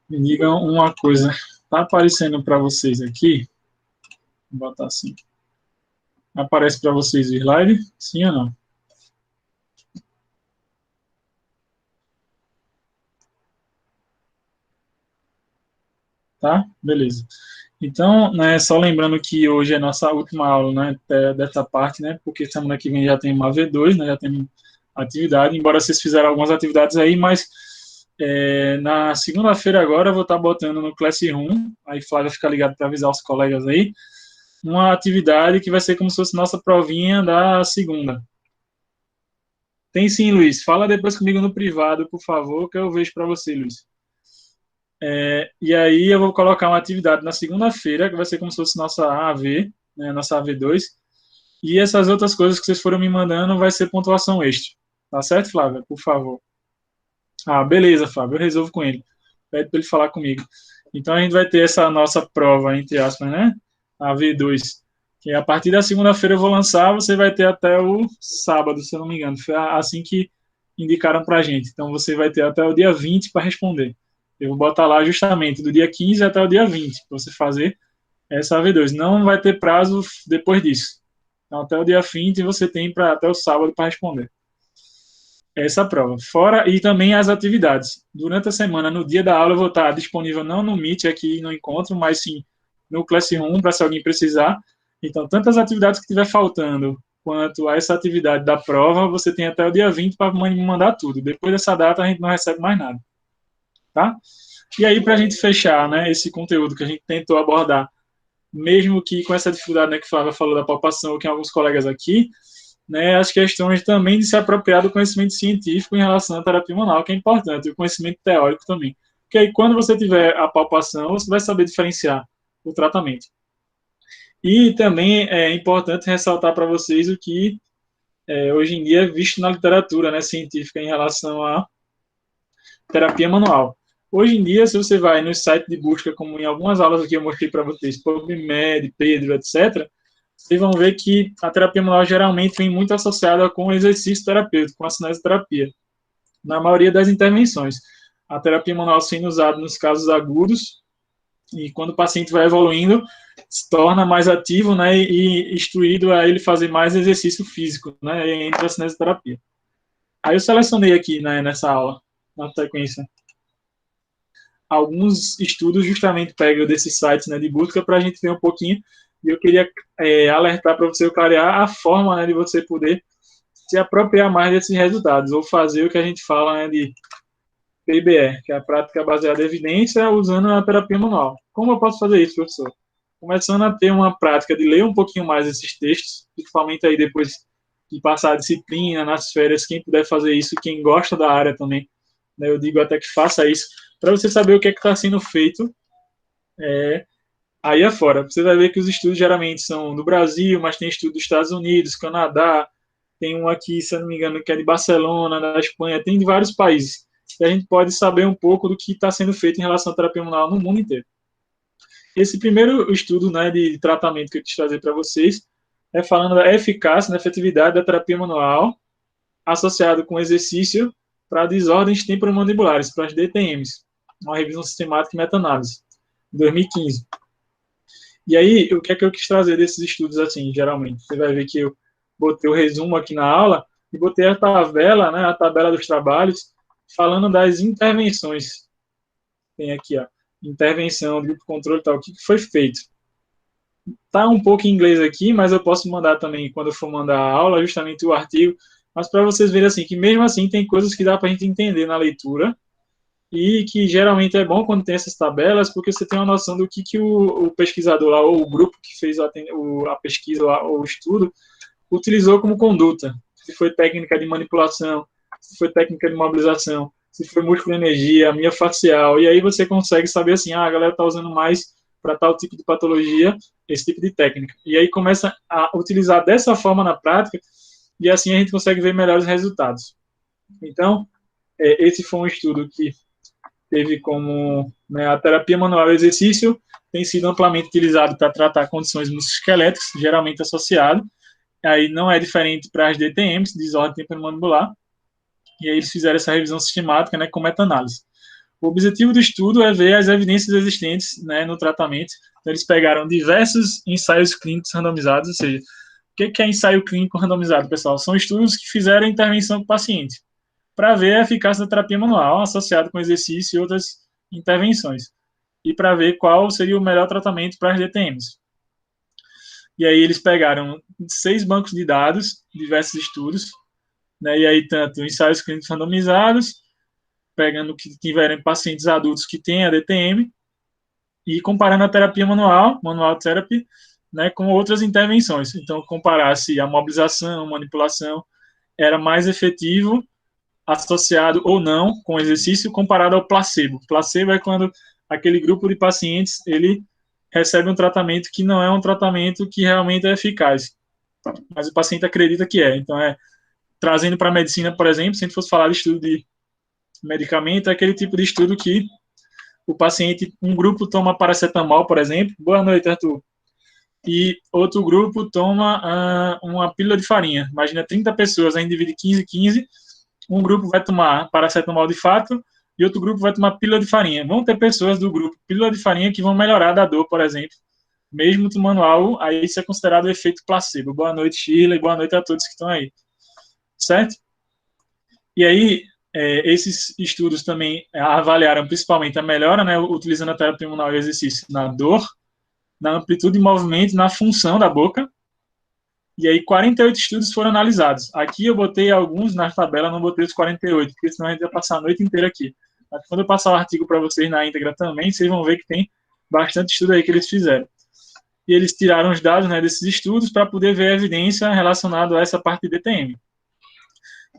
Me digam uma coisa. Está aparecendo para vocês aqui? Vou botar assim. Aparece para vocês o slide? Sim ou não? Tá? Beleza. Então, né, só lembrando que hoje é nossa última aula, né, dessa parte, né, porque semana que vem já tem uma V2, né, já tem atividade, embora vocês fizeram algumas atividades aí, mas na segunda-feira agora eu vou estar botando no Classroom, aí Flávia fica ligado para avisar os colegas aí, uma atividade que vai ser como se fosse nossa provinha da segunda. Tem sim, Luiz. Fala depois comigo no privado, por favor, que eu vejo para você, Luiz. E aí eu vou colocar uma atividade na segunda-feira, que vai ser como se fosse nossa AV, né, nossa AV2, e essas outras coisas que vocês foram me mandando vai ser pontuação extra. Tá certo, Flávia? Por favor. Ah, beleza, Flávio, eu resolvo com ele. Pede para ele falar comigo. Então a gente vai ter essa nossa prova, entre aspas, né? A V2. Que a partir da segunda-feira eu vou lançar, você vai ter até o sábado, se eu não me engano. Foi assim que indicaram para a gente. Então você vai ter até o dia 20 para responder. Eu vou botar lá justamente do dia 15 até o dia 20 para você fazer essa V2. Não vai ter prazo depois disso. Então até o dia 20 você tem até o sábado para responder essa prova. Fora e também as atividades. Durante a semana, no dia da aula, eu vou estar disponível não no Meet aqui no encontro, mas sim no Classroom, para se alguém precisar. Então, tantas atividades que estiver faltando, quanto a essa atividade da prova, você tem até o dia 20 para me mandar tudo. Depois dessa data, a gente não recebe mais nada. Tá? E aí, para a gente fechar, né, esse conteúdo que a gente tentou abordar, mesmo que com essa dificuldade, né, que Flávia falou da palpação, que tem alguns colegas aqui, né, as questões também de se apropriar do conhecimento científico em relação à terapia manual, que é importante, e o conhecimento teórico também. Porque aí, quando você tiver a palpação, você vai saber diferenciar o tratamento. E também é importante ressaltar para vocês o que hoje em dia é visto na literatura, né, científica em relação à terapia manual. Hoje em dia, se você vai no site de busca, como em algumas aulas aqui eu mostrei para vocês, PubMed, Pedro, etc., vocês vão ver que a terapia manual geralmente vem muito associada com o exercício terapêutico, com a cinesioterapia, na maioria das intervenções. A terapia manual sendo usada nos casos agudos, e quando o paciente vai evoluindo, se torna mais ativo, né, e instruído a ele fazer mais exercício físico, né, entre a cinesioterapia. Aí eu selecionei aqui, né, nessa aula, na sequência, alguns estudos justamente pegam desses sites, né, de busca para a gente ver um pouquinho, e eu queria alertar para você clarear a forma, né, de você poder se apropriar mais desses resultados, ou fazer o que a gente fala, né, de PBE, que é a prática baseada em evidência, usando a terapia manual. Como eu posso fazer isso, professor? Começando a ter uma prática de ler um pouquinho mais esses textos, principalmente aí depois de passar a disciplina, nas férias, quem puder fazer isso, quem gosta da área também, né, eu digo até que faça isso, para você saber o que está sendo feito aí afora. Você vai ver que os estudos geralmente são do Brasil, mas tem estudo dos Estados Unidos, Canadá, tem um aqui, se eu não me engano, que é de Barcelona, da Espanha, tem de vários países. E a gente pode saber um pouco do que está sendo feito em relação à terapia manual no mundo inteiro. Esse primeiro estudo, né, de tratamento que eu quis trazer para vocês é falando da eficácia, da efetividade da terapia manual associado com exercício para desordens temporomandibulares, para as DTMs, uma revisão sistemática e meta-análise, 2015. E aí, o que é que eu quis trazer desses estudos assim, geralmente? Você vai ver que eu botei o resumo aqui na aula e botei a tabela, né, a tabela dos trabalhos, falando das intervenções. Tem aqui, ó, intervenção, grupo controle e tal, o que foi feito. Tá um pouco em inglês aqui, mas eu posso mandar também, quando eu for mandar a aula, justamente o artigo, mas para vocês verem assim, que mesmo assim tem coisas que dá para a gente entender na leitura, e que geralmente é bom quando tem essas tabelas, porque você tem uma noção do que o pesquisador lá, ou o grupo que fez a pesquisa ou o estudo, utilizou como conduta. Se foi técnica de manipulação, se foi técnica de mobilização, se foi músculo energia, miofacial, e aí você consegue saber assim, a galera está usando mais para tal tipo de patologia, esse tipo de técnica. E aí começa a utilizar dessa forma na prática, e assim a gente consegue ver melhores resultados. Então, esse foi um estudo que teve como, né, a terapia manual e exercício tem sido amplamente utilizado para tratar condições musculoesqueléticas, geralmente associado. Aí não é diferente para as DTMs, desordem temporomandibular, e aí eles fizeram essa revisão sistemática, né, com meta-análise. O objetivo do estudo é ver as evidências existentes, né, no tratamento. Então, eles pegaram diversos ensaios clínicos randomizados, ou seja, o que é ensaio clínico randomizado, pessoal? São estudos que fizeram intervenção com o paciente para ver a eficácia da terapia manual associada com exercício e outras intervenções, e para ver qual seria o melhor tratamento para as DTMs. E aí eles pegaram 6 bancos de dados, diversos estudos, né, e aí tanto ensaios clínicos randomizados, pegando que tiverem pacientes adultos que têm a DTM, e comparando a terapia manual therapy, né, com outras intervenções. Então, comparar se a mobilização, manipulação era mais efetivo associado ou não com o exercício comparado ao placebo. Placebo é quando aquele grupo de pacientes ele recebe um tratamento que não é um tratamento que realmente é eficaz, mas o paciente acredita que é. Então, trazendo para a medicina, por exemplo, se a gente fosse falar de estudo de medicamento, é aquele tipo de estudo que o paciente, um grupo toma paracetamol, por exemplo, boa noite, Arthur, e outro grupo toma uma pílula de farinha. Imagina 30 pessoas, a gente divide 15, 15, um grupo vai tomar paracetamol de fato e outro grupo vai tomar pílula de farinha. Vão ter pessoas do grupo pílula de farinha que vão melhorar da dor, por exemplo, mesmo tomando algo, aí isso é considerado o efeito placebo. Boa noite, Shirley, boa noite a todos que estão aí. Certo? E aí, esses estudos também avaliaram principalmente a melhora, né, utilizando a terapia manual e exercício na dor, na amplitude de movimento, na função da boca. E aí, 48 estudos foram analisados. Aqui eu botei alguns na tabela, não botei os 48, porque senão a gente ia passar a noite inteira aqui. Mas quando eu passar o artigo para vocês na íntegra também, vocês vão ver que tem bastante estudo aí que eles fizeram. E eles tiraram os dados, né, desses estudos para poder ver a evidência relacionada a essa parte de DTM.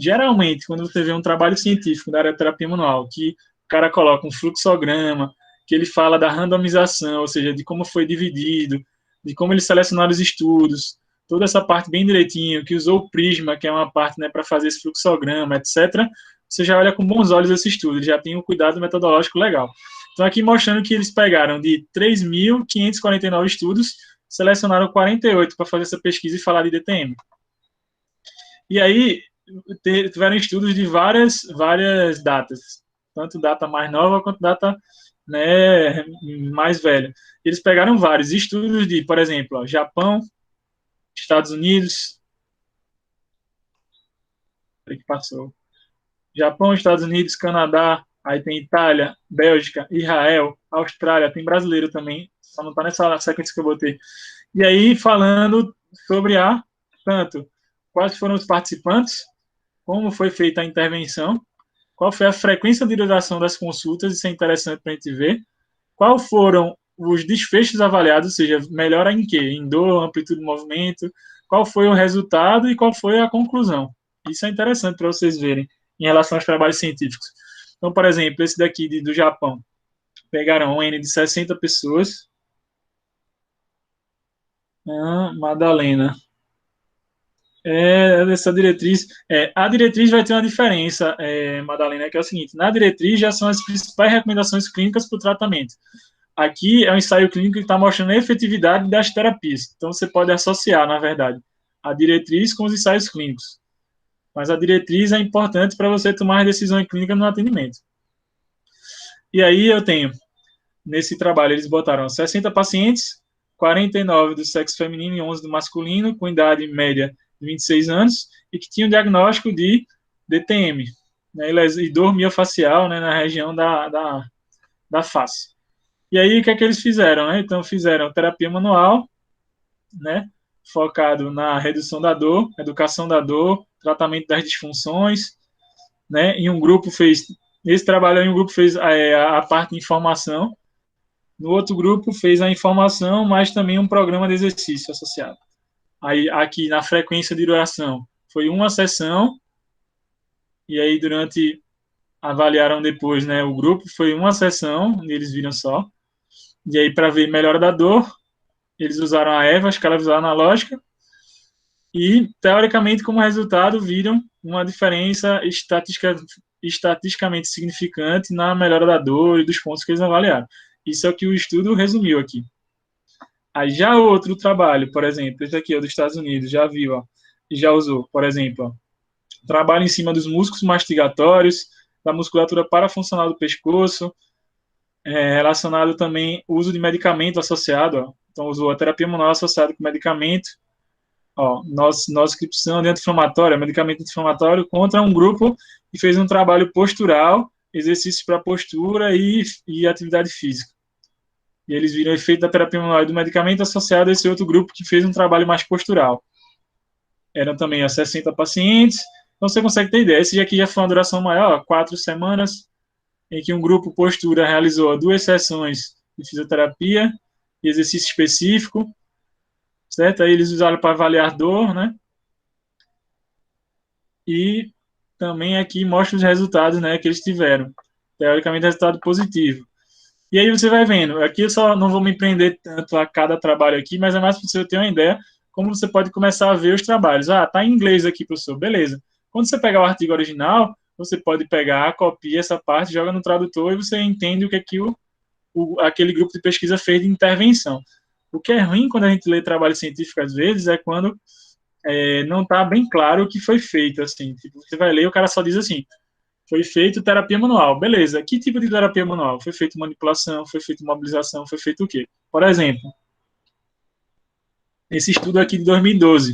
Geralmente, quando você vê um trabalho científico da área de terapia manual, que o cara coloca um fluxograma, que ele fala da randomização, ou seja, de como foi dividido, de como eles selecionaram os estudos, toda essa parte bem direitinho, que usou o Prisma, que é uma parte, né, para fazer esse fluxograma, etc., você já olha com bons olhos esse estudo, ele já tem um cuidado metodológico legal. Então, aqui mostrando que eles pegaram de 3.549 estudos, selecionaram 48 para fazer essa pesquisa e falar de DTM. E aí, tiveram estudos de várias datas, tanto data mais nova quanto data, né, mais velha. Eles pegaram vários estudos de, por exemplo, Japão, Estados Unidos, que passou, Japão, Estados Unidos, Canadá, aí tem Itália, Bélgica, Israel, Austrália, tem brasileiro também, só não está nessa sequência que eu botei. E aí, falando sobre tanto quais foram os participantes, como foi feita a intervenção, qual foi a frequência de duração das consultas, isso é interessante para a gente ver, qual foram os desfechos avaliados, ou seja, melhora em quê? Em dor, amplitude de movimento, qual foi o resultado e qual foi a conclusão. Isso é interessante para vocês verem em relação aos trabalhos científicos. Então, por exemplo, esse daqui do Japão, pegaram um N de 60 pessoas, Madalena, essa diretriz, a diretriz vai ter uma diferença, Madalena, que é o seguinte, na diretriz já são as principais recomendações clínicas para o tratamento. Aqui é um ensaio clínico que está mostrando a efetividade das terapias, então você pode associar, na verdade, a diretriz com os ensaios clínicos, mas a diretriz é importante para você tomar decisões clínicas no atendimento. E aí eu tenho, nesse trabalho, eles botaram 60 pacientes, 49 do sexo feminino e 11 do masculino, com idade média de 26 anos, e que tinham diagnóstico de DTM, né, e dor miofacial, né, na região da face. E aí, o que é que eles fizeram? Né? Então, fizeram terapia manual, né, focado na redução da dor, educação da dor, tratamento das disfunções, né, e um grupo fez, esse trabalho em um grupo fez a parte de informação, no outro grupo fez a informação, mas também um programa de exercício associado. Aí, aqui, na frequência de duração, foi uma sessão, e aí, avaliaram depois, né, o grupo, foi uma sessão, eles viram só, e aí, para ver melhora da dor, eles usaram a EVA, escala visual analógica, e, teoricamente, como resultado, viram uma diferença estatisticamente significante na melhora da dor e dos pontos que eles avaliaram. Isso é o que o estudo resumiu aqui. Aí já outro trabalho, por exemplo, esse aqui é dos Estados Unidos, já viu, ó, e já usou, por exemplo, ó, trabalho em cima dos músculos mastigatórios, da musculatura parafuncional do pescoço, relacionado também o uso de medicamento associado, ó. Então, usou a terapia manual associada com medicamento, ó, noscripção de anti-inflamatória, medicamento anti-inflamatório, contra um grupo que fez um trabalho postural, exercícios para postura e atividade física. E eles viram o efeito da terapia manual e do medicamento associado a esse outro grupo que fez um trabalho mais postural. Eram também 60 pacientes, então você consegue ter ideia. Esse aqui já foi uma duração maior, 4 semanas, em que um grupo postura realizou 2 sessões de fisioterapia e exercício específico, certo? Aí eles usaram para avaliar dor, né? E também aqui mostra os resultados, né, que eles tiveram. Teoricamente, resultado positivo. E aí você vai vendo. Aqui eu só não vou me prender tanto a cada trabalho aqui, mas é mais para você ter uma ideia como você pode começar a ver os trabalhos. Ah, tá em inglês aqui, professor. Beleza. Quando você pegar o artigo original, você pode pegar, copia essa parte, joga no tradutor e você entende o que é que aquele grupo de pesquisa fez de intervenção. O que é ruim quando a gente lê trabalho científico, às vezes, é quando não está bem claro o que foi feito. Assim. Tipo, você vai ler e o cara só diz assim, foi feito terapia manual. Beleza, que tipo de terapia manual? Foi feito manipulação, foi feito mobilização, foi feito o quê? Por exemplo, esse estudo aqui de 2012,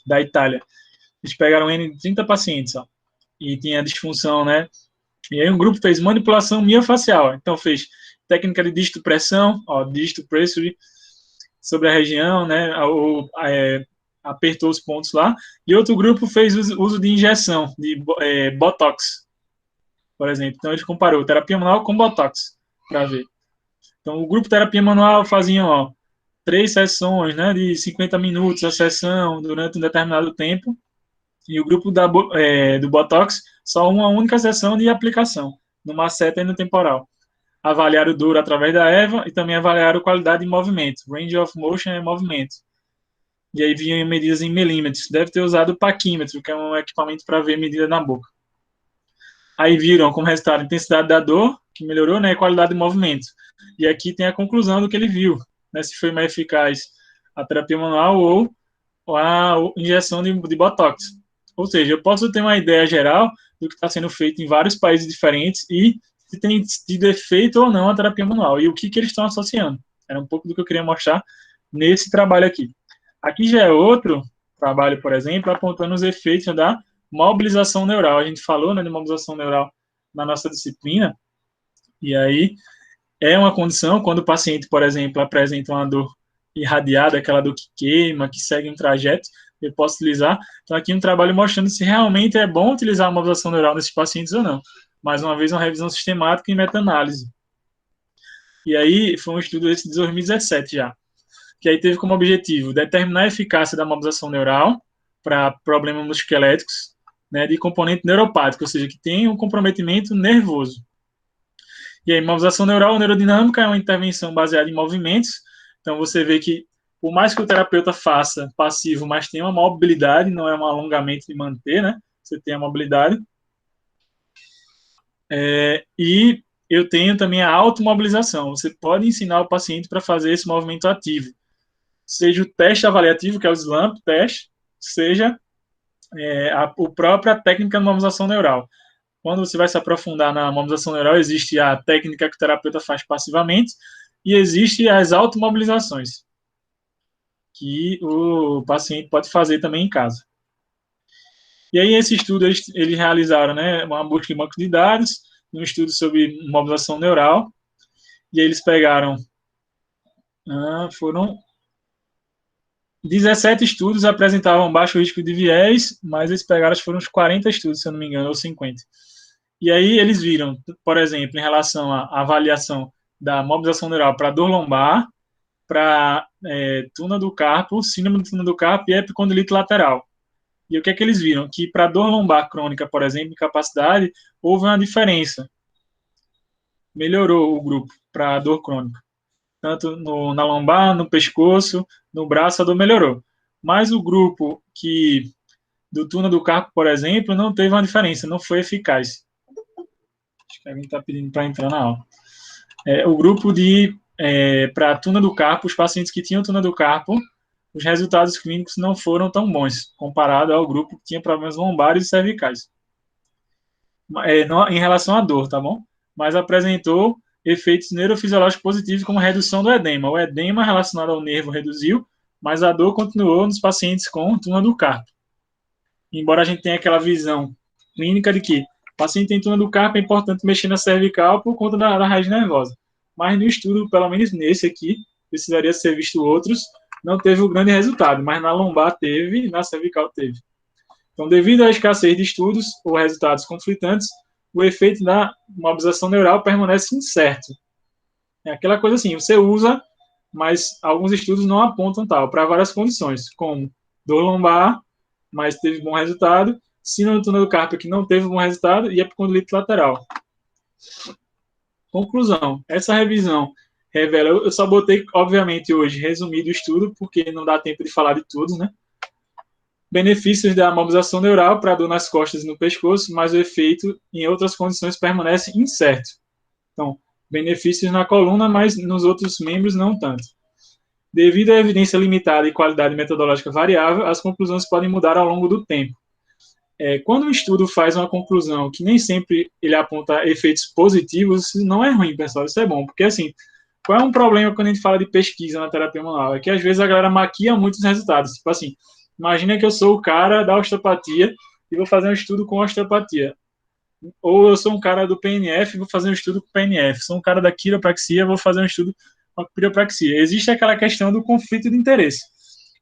da Itália, eles pegaram N de 30 pacientes, ó, e tinha disfunção, né? E aí um grupo fez manipulação miofacial, então fez técnica de dígito-pressão, ó, dígito-pressure, sobre a região, né? Apertou os pontos lá. E outro grupo fez uso de injeção, de Botox, por exemplo. Então, ele comparou terapia manual com Botox, para ver. Então, o grupo terapia manual fazia, ó, 3 sessões, né, de 50 minutos a sessão, durante um determinado tempo. E o grupo do Botox, só uma única sessão de aplicação, numa seta e no temporal. Avaliar o dor através da EVA e também avaliar a qualidade de movimento. Range of motion é movimento. E aí vinham medidas em milímetros. Deve ter usado o paquímetro, que é um equipamento para ver medida na boca. Aí viram como resultado a intensidade da dor, que melhorou, né, e qualidade de movimento. E aqui tem a conclusão do que ele viu, né, se foi mais eficaz a terapia manual ou a injeção de Botox. Ou seja, eu posso ter uma ideia geral do que está sendo feito em vários países diferentes e se tem tido efeito ou não a terapia manual e o que eles estão associando. Era um pouco do que eu queria mostrar nesse trabalho aqui. Aqui já é outro trabalho, por exemplo, apontando os efeitos da mobilização neural. A gente falou, né, de mobilização neural na nossa disciplina, e aí é uma condição quando o paciente, por exemplo, apresenta uma dor irradiada, aquela dor que queima, que segue um trajeto, eu posso utilizar. Então, aqui um trabalho mostrando se realmente é bom utilizar a mobilização neural nesses pacientes ou não. Mais uma vez, uma revisão sistemática e meta-análise. E aí, foi um estudo esse de 2017 já, que aí teve como objetivo determinar a eficácia da mobilização neural para problemas musculoesqueléticos, né, de componente neuropático, ou seja, que tem um comprometimento nervoso. E a mobilização neural neurodinâmica é uma intervenção baseada em movimentos. Então, você vê que, por mais que o terapeuta faça passivo, mas tem uma mobilidade, não é um alongamento de manter, né? Você tem a mobilidade. E eu tenho também a automobilização. Você pode ensinar o paciente para fazer esse movimento ativo. Seja o teste avaliativo, que é o SLAMP teste, seja a própria técnica de mobilização neural. Quando você vai se aprofundar na mobilização neural, existe a técnica que o terapeuta faz passivamente e existe as automobilizações, que o paciente pode fazer também em casa. E aí, esse estudo, eles realizaram, né, uma busca em banco de dados, um estudo sobre mobilização neural, e aí eles pegaram, foram 17 estudos, apresentavam baixo risco de viés, mas eles pegaram, acho que foram uns 40 estudos, se eu não me engano, ou 50. E aí eles viram, por exemplo, em relação à avaliação da mobilização neural para dor lombar, para túnel do carpo, síndrome do túnel do carpo e epicondilite lateral. E o que é que eles viram? Que para dor lombar crônica, por exemplo, incapacidade, houve uma diferença. Melhorou o grupo para dor crônica. Tanto na lombar, no pescoço, no braço, a dor melhorou. Mas o grupo do túnel do carpo, por exemplo, não teve uma diferença, não foi eficaz. Acho que alguém está pedindo para entrar na aula. O grupo para túnel do carpo, os pacientes que tinham túnel do carpo, os resultados clínicos não foram tão bons, comparado ao grupo que tinha problemas lombares e cervicais. em relação à dor, tá bom? Mas apresentou efeitos neurofisiológicos positivos como redução do edema. O edema relacionado ao nervo reduziu, mas a dor continuou nos pacientes com túnel do carpo. Embora a gente tenha aquela visão clínica de que o paciente tem túnel do carpo, é importante mexer na cervical por conta da raiz nervosa. Mas no estudo, pelo menos nesse aqui, precisaria ser visto outros, não teve o grande resultado, mas na lombar teve, na cervical teve. Então, devido à escassez de estudos ou resultados conflitantes, o efeito da mobilização neural permanece incerto. É aquela coisa assim, você usa, mas alguns estudos não apontam tal, para várias condições, como dor lombar, mas teve bom resultado, síndrome do túnel do carpo que não teve bom resultado, e epicondilite lateral. Conclusão, essa revisão revela, eu só botei, obviamente, hoje, resumido o estudo, porque não dá tempo de falar de tudo, né? Benefícios da mobilização neural para dor nas costas e no pescoço, mas o efeito em outras condições permanece incerto. Então, benefícios na coluna, mas nos outros membros não tanto. Devido à evidência limitada e qualidade metodológica variável, as conclusões podem mudar ao longo do tempo. Quando um estudo faz uma conclusão que nem sempre ele aponta efeitos positivos, isso não é ruim, pessoal, isso é bom, porque assim, qual é um problema quando a gente fala de pesquisa na terapia manual? É que às vezes a galera maquia muitos resultados, tipo assim, imagina que eu sou o cara da osteopatia e vou fazer um estudo com osteopatia. Ou eu sou um cara do PNF e vou fazer um estudo com PNF. Sou um cara da quiropraxia, vou fazer um estudo com quiropraxia. Existe aquela questão do conflito de interesse.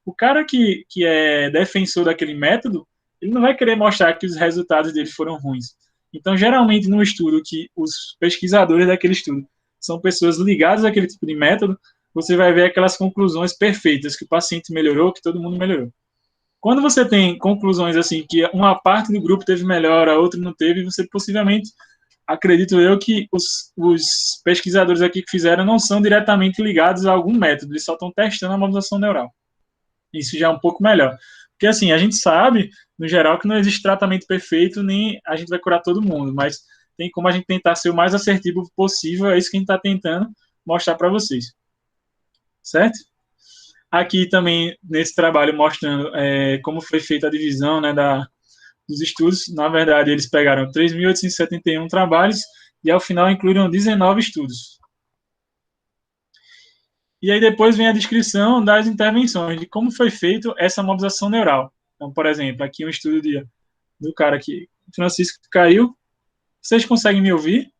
O cara que é defensor daquele método, ele não vai querer mostrar que os resultados dele foram ruins. Então, geralmente, no estudo que os pesquisadores daquele estudo são pessoas ligadas àquele tipo de método, você vai ver aquelas conclusões perfeitas, que o paciente melhorou, que todo mundo melhorou. Quando você tem conclusões assim, que uma parte do grupo teve melhora, a outra não teve, você possivelmente, acredito eu, que os pesquisadores aqui que fizeram não são diretamente ligados a algum método, eles só estão testando a mobilização neural. Isso já é um pouco melhor. Porque assim, a gente sabe, no geral, que não existe tratamento perfeito, nem a gente vai curar todo mundo, mas tem como a gente tentar ser o mais assertivo possível, é isso que a gente está tentando mostrar para vocês. Certo? Aqui também, nesse trabalho, mostrando como foi feita a divisão, né, dos estudos. Na verdade, eles pegaram 3.871 trabalhos e, ao final, incluíram 19 estudos. E aí depois vem a descrição das intervenções, de como foi feita essa mobilização neural. Então, por exemplo, aqui um estudo do cara aqui, Francisco caiu. Vocês conseguem me ouvir?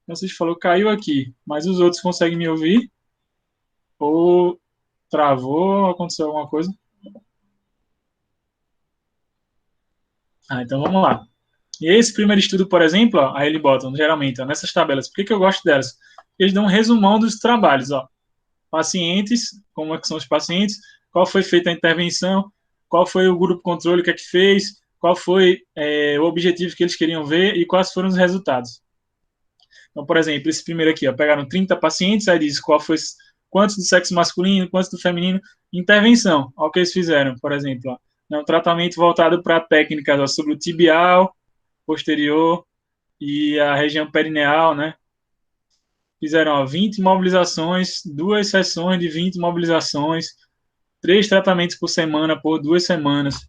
Francisco falou, caiu aqui, mas os outros conseguem me ouvir? Ou travou, aconteceu alguma coisa? Então vamos lá. E esse primeiro estudo, por exemplo, ó, aí ele bota, geralmente, ó, nessas tabelas, por que eu gosto delas? Eles dão um resumão dos trabalhos, ó. Pacientes, como é que são os pacientes, qual foi feita a intervenção, qual foi o grupo controle, o que é que fez, qual foi o objetivo que eles queriam ver e quais foram os resultados. Então, por exemplo, esse primeiro aqui, ó, pegaram 30 pacientes, aí diz qual foi, quantos do sexo masculino, quantos do feminino, intervenção, ó, o que eles fizeram, por exemplo, ó, um tratamento voltado para técnicas ó, sobre o tibial, posterior e a região perineal, né? Fizeram ó, 20 mobilizações, 2 sessões de 20 mobilizações, 3 tratamentos por semana por 2 semanas.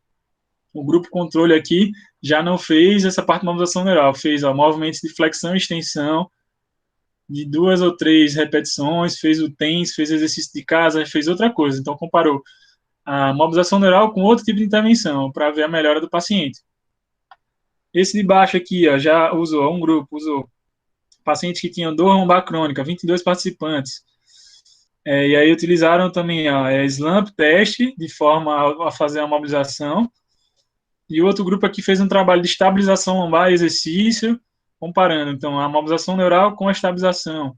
O grupo controle aqui já não fez essa parte de mobilização neural, fez ó, movimentos de flexão e extensão de 2 ou 3 repetições, fez o TENS, fez exercício de casa, fez outra coisa. Então comparou a mobilização neural com outro tipo de intervenção para ver a melhora do paciente. Esse de baixo aqui ó, já usou, um grupo usou pacientes que tinham dor lombar crônica, 22 participantes. E aí utilizaram também a SLAMP teste, de forma a fazer a mobilização. E o outro grupo aqui fez um trabalho de estabilização lombar e exercício, comparando, então, a mobilização neural com a estabilização.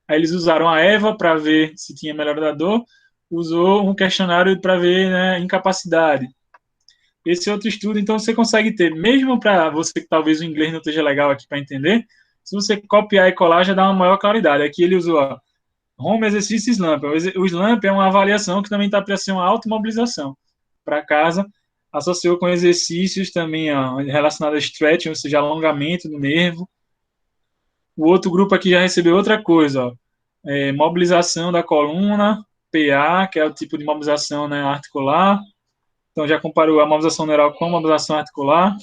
Aí eles usaram a EVA para ver se tinha melhora da dor, usou um questionário para ver né, incapacidade. Esse outro estudo, então, você consegue ter, mesmo para você que talvez o inglês não esteja legal aqui para entender, se você copiar e colar, já dá uma maior claridade. Aqui ele usou ó, home exercício SLAMP. O SLAMP é uma avaliação que também está para ser uma automobilização para casa, associou com exercícios também ó, relacionados a stretching, ou seja, alongamento do nervo. O outro grupo aqui já recebeu outra coisa, ó, mobilização da coluna, PA, que é o tipo de mobilização né, articular. Então já comparou a mobilização neural com a mobilização articular.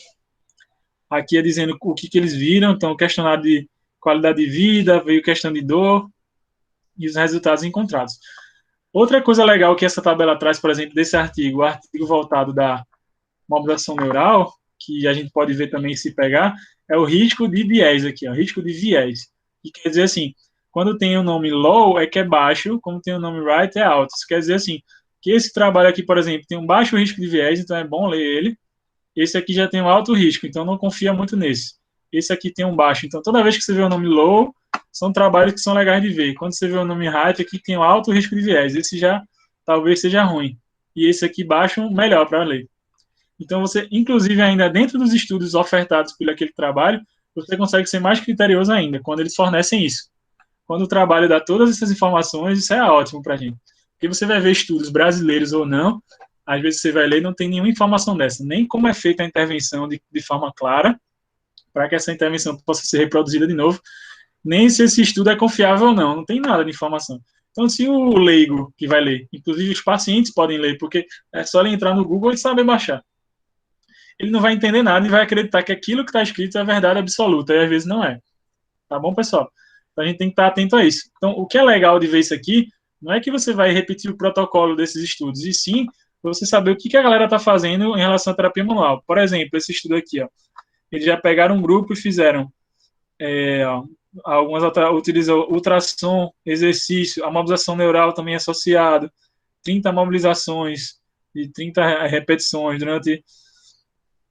Aqui é dizendo o que eles viram, então questionário de qualidade de vida, veio questão de dor e os resultados encontrados. Outra coisa legal que essa tabela traz, por exemplo, desse artigo, o artigo voltado da mobilização neural, que a gente pode ver também se pegar, é o risco de viés aqui, ó, risco de viés. E quer dizer assim, quando tem o nome low é que é baixo, quando tem o nome right é alto. Isso quer dizer assim, que esse trabalho aqui, por exemplo, tem um baixo risco de viés, então é bom ler ele. Esse aqui já tem um alto risco, então não confia muito nesse. Esse aqui tem um baixo, então toda vez que você vê o nome low, são trabalhos que são legais de ver. Quando você vê o nome high, aqui tem um alto risco de viés. Esse já talvez seja ruim. E esse aqui baixo, melhor para ler. Então, você, inclusive, ainda dentro dos estudos ofertados por aquele trabalho, você consegue ser mais criterioso ainda, quando eles fornecem isso. Quando o trabalho dá todas essas informações, isso é ótimo para a gente. Porque você vai ver estudos brasileiros ou não, às vezes você vai ler e não tem nenhuma informação dessa, nem como é feita a intervenção de forma clara, para que essa intervenção possa ser reproduzida de novo, nem se esse estudo é confiável ou não, não tem nada de informação. Então, se o leigo que vai ler, inclusive os pacientes podem ler, porque é só ele entrar no Google e saber baixar. Ele não vai entender nada e vai acreditar que aquilo que está escrito é verdade absoluta, e às vezes não é. Tá bom, pessoal? Então a gente tem que estar atento a isso. Então, o que é legal de ver isso aqui, não é que você vai repetir o protocolo desses estudos, e sim você saber o que a galera está fazendo em relação à terapia manual. Por exemplo, esse estudo aqui, ó, eles já pegaram um grupo e fizeram algumas utilizam ultrassom, exercício, a mobilização neural também associada, 30 mobilizações e 30 repetições durante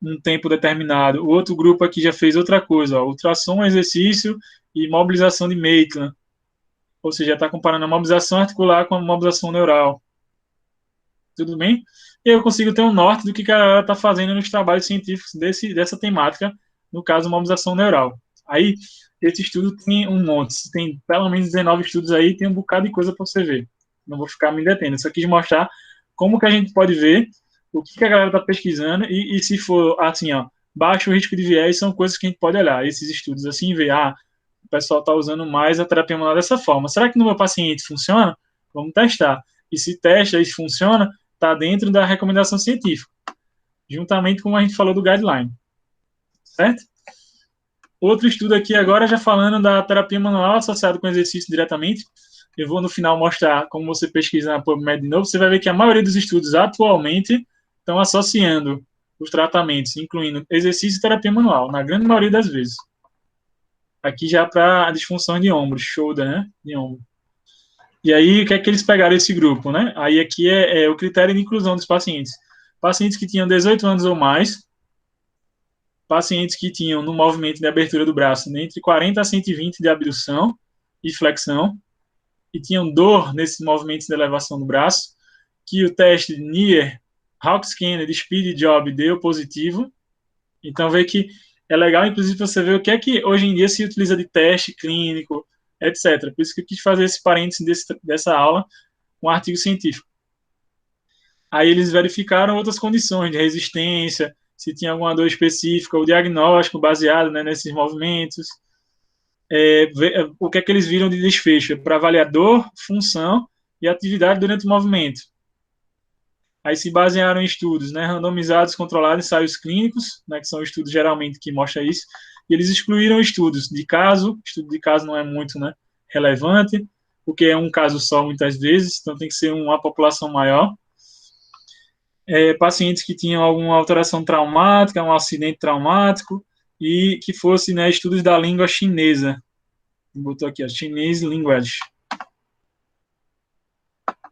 um tempo determinado. O outro grupo aqui já fez outra coisa, ó, ultrassom, exercício e mobilização de Maitland. Ou seja, está comparando a mobilização articular com a mobilização neural. Tudo bem? E eu consigo ter um norte do que a galera está fazendo nos trabalhos científicos dessa temática, no caso, mobilização neural. Aí, esse estudo tem um monte, tem pelo menos 19 estudos aí, tem um bocado de coisa para você ver. Não vou ficar me detendo, só quis mostrar como que a gente pode ver o que a galera está pesquisando e se for assim, ó, baixo risco de viés, são coisas que a gente pode olhar, esses estudos assim, ver, o pessoal está usando mais a terapia manual dessa forma. Será que no meu paciente funciona? Vamos testar. E se testa e funciona, está dentro da recomendação científica, juntamente com a gente falou do guideline. Certo? Outro estudo aqui agora, já falando da terapia manual associada com exercício diretamente. Eu vou no final mostrar como você pesquisa na PubMed de novo. Você vai ver que a maioria dos estudos atualmente estão associando os tratamentos, incluindo exercício e terapia manual, na grande maioria das vezes. Aqui já para a disfunção de ombro, shoulder, né? De ombro. E aí, o que é que eles pegaram esse grupo, né? Aí aqui é o critério de inclusão dos pacientes. Pacientes que tinham 18 anos ou mais, pacientes que tinham no movimento de abertura do braço entre 40 a 120 de abdução e flexão, e tinham dor nesses movimentos de elevação do braço, que o teste de Nier, Hawkins Kennedy, Speed Job deu positivo. Então, vê que é legal, inclusive, você ver o que é que hoje em dia se utiliza de teste clínico, etc. Por isso que eu quis fazer esse parênteses dessa aula, um artigo científico. Aí eles verificaram outras condições de resistência, se tinha alguma dor específica, o diagnóstico baseado, né, nesses movimentos, o que é que eles viram de desfecho, para avaliar dor, função e atividade durante o movimento. Aí se basearam em estudos, né, randomizados, controlados, ensaios clínicos, né, que são estudos geralmente que mostram isso, e eles excluíram estudos de caso, estudo de caso não é muito, né, relevante, porque é um caso só muitas vezes, então tem que ser uma população maior. Pacientes que tinham alguma alteração traumática, um acidente traumático, e que fosse, né, estudos da língua chinesa. Botou aqui, ó, Chinese Language.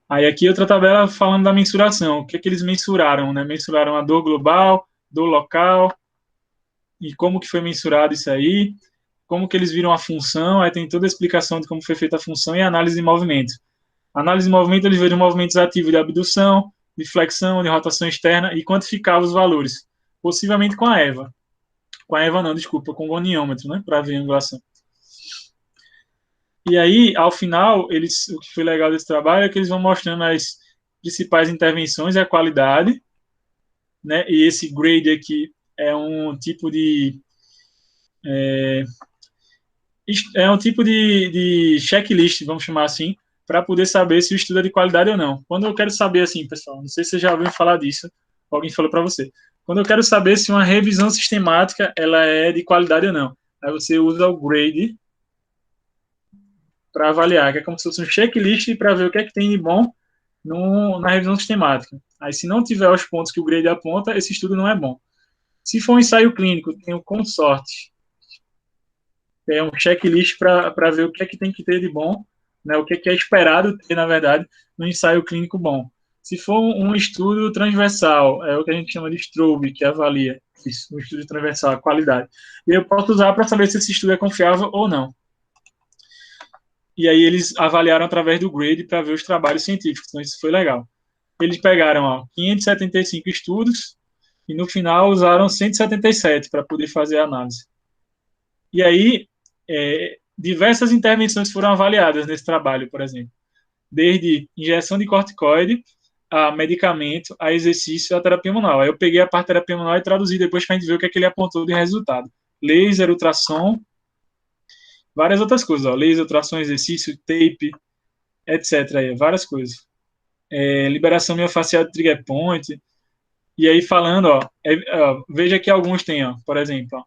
Aí aqui outra tabela falando da mensuração. O que é que eles mensuraram, né? Mensuraram a dor global, dor local, e como que foi mensurado isso aí, como que eles viram a função, aí tem toda a explicação de como foi feita a função e a análise de movimento. Análise de movimento, eles viram movimentos ativos de abdução, de flexão, de rotação externa e quantificava os valores, possivelmente com a EVA. Com a EVA não, desculpa, com o goniômetro, né, para ver a angulação. E aí, ao final, o que foi legal desse trabalho é que eles vão mostrando as principais intervenções e a qualidade, né, e esse grade aqui é um tipo de de checklist, vamos chamar assim, para poder saber se o estudo é de qualidade ou não. Quando eu quero saber assim, pessoal, não sei se você já ouviu falar disso, alguém falou para você. Quando eu quero saber se uma revisão sistemática ela é de qualidade ou não, aí você usa o grade para avaliar, que é como se fosse um checklist para ver o que é que tem de bom na revisão sistemática. Aí, se não tiver os pontos que o grade aponta, esse estudo não é bom. Se for um ensaio clínico, tem o consort, é um checklist para ver o que é que tem que ter de bom, né, o que é esperado ter, na verdade, no ensaio clínico bom. Se for um estudo transversal, é o que a gente chama de Strobe, que avalia isso, um estudo transversal, a qualidade. E eu posso usar para saber se esse estudo é confiável ou não. E aí eles avaliaram através do grade para ver os trabalhos científicos, então isso foi legal. Eles pegaram 575 estudos e no final usaram 177 para poder fazer a análise. E aí, diversas intervenções foram avaliadas nesse trabalho, por exemplo, desde injeção de corticoide, a medicamento, a exercício, a terapia manual. Aí eu peguei a parte da terapia manual e traduzi depois para a gente ver o que é que ele apontou de resultado. Laser, ultrassom, várias outras coisas, laser, ultrassom, exercício, tape, etc. Aí, várias coisas. Liberação miofascial de trigger point. E aí falando, veja que alguns têm, por exemplo,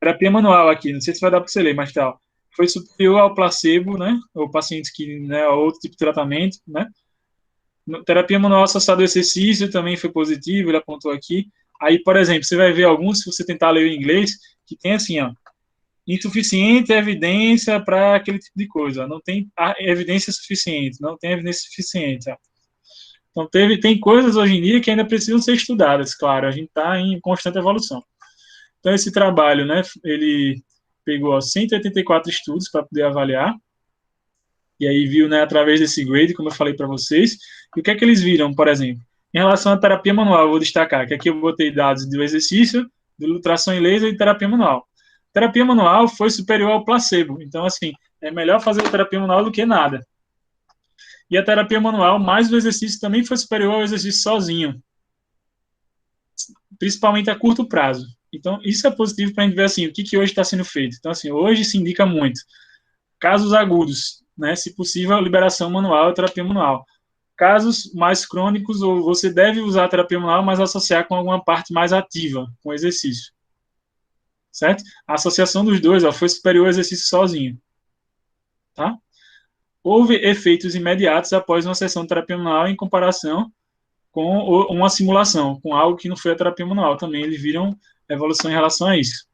terapia manual aqui, não sei se vai dar para você ler, mas tal. Foi superior ao placebo, né? Ou pacientes que, né, outro tipo de tratamento, né? Terapia manual associada ao exercício também foi positivo, ele apontou aqui. Aí, por exemplo, você vai ver alguns, se você tentar ler em inglês, que tem assim, insuficiente evidência para aquele tipo de coisa. Não tem evidência suficiente, não tem evidência suficiente. Então, tem coisas hoje em dia que ainda precisam ser estudadas, claro, a gente está em constante evolução. Então, esse trabalho, né, ele pegou 184 estudos para poder avaliar, e aí viu, né, através desse grade, como eu falei para vocês, e o que é que eles viram, por exemplo? Em relação à terapia manual, eu vou destacar que aqui eu botei dados do exercício, de ultrassom e laser e terapia manual. Terapia manual foi superior ao placebo, então, assim, é melhor fazer a terapia manual do que nada. E a terapia manual, mais o exercício, também foi superior ao exercício sozinho, principalmente a curto prazo. Então, isso é positivo para a gente ver assim, o que hoje está sendo feito. Então, assim, hoje se indica muito. Casos agudos, né? Se possível, liberação manual e terapia manual. Casos mais crônicos, ou você deve usar a terapia manual, mas associar com alguma parte mais ativa, com exercício. Certo? A associação dos dois foi superior ao exercício sozinho. Tá? Houve efeitos imediatos após uma sessão de terapia manual em comparação com uma simulação, com algo que não foi a terapia manual. Também eles viram evolução em relação a isso.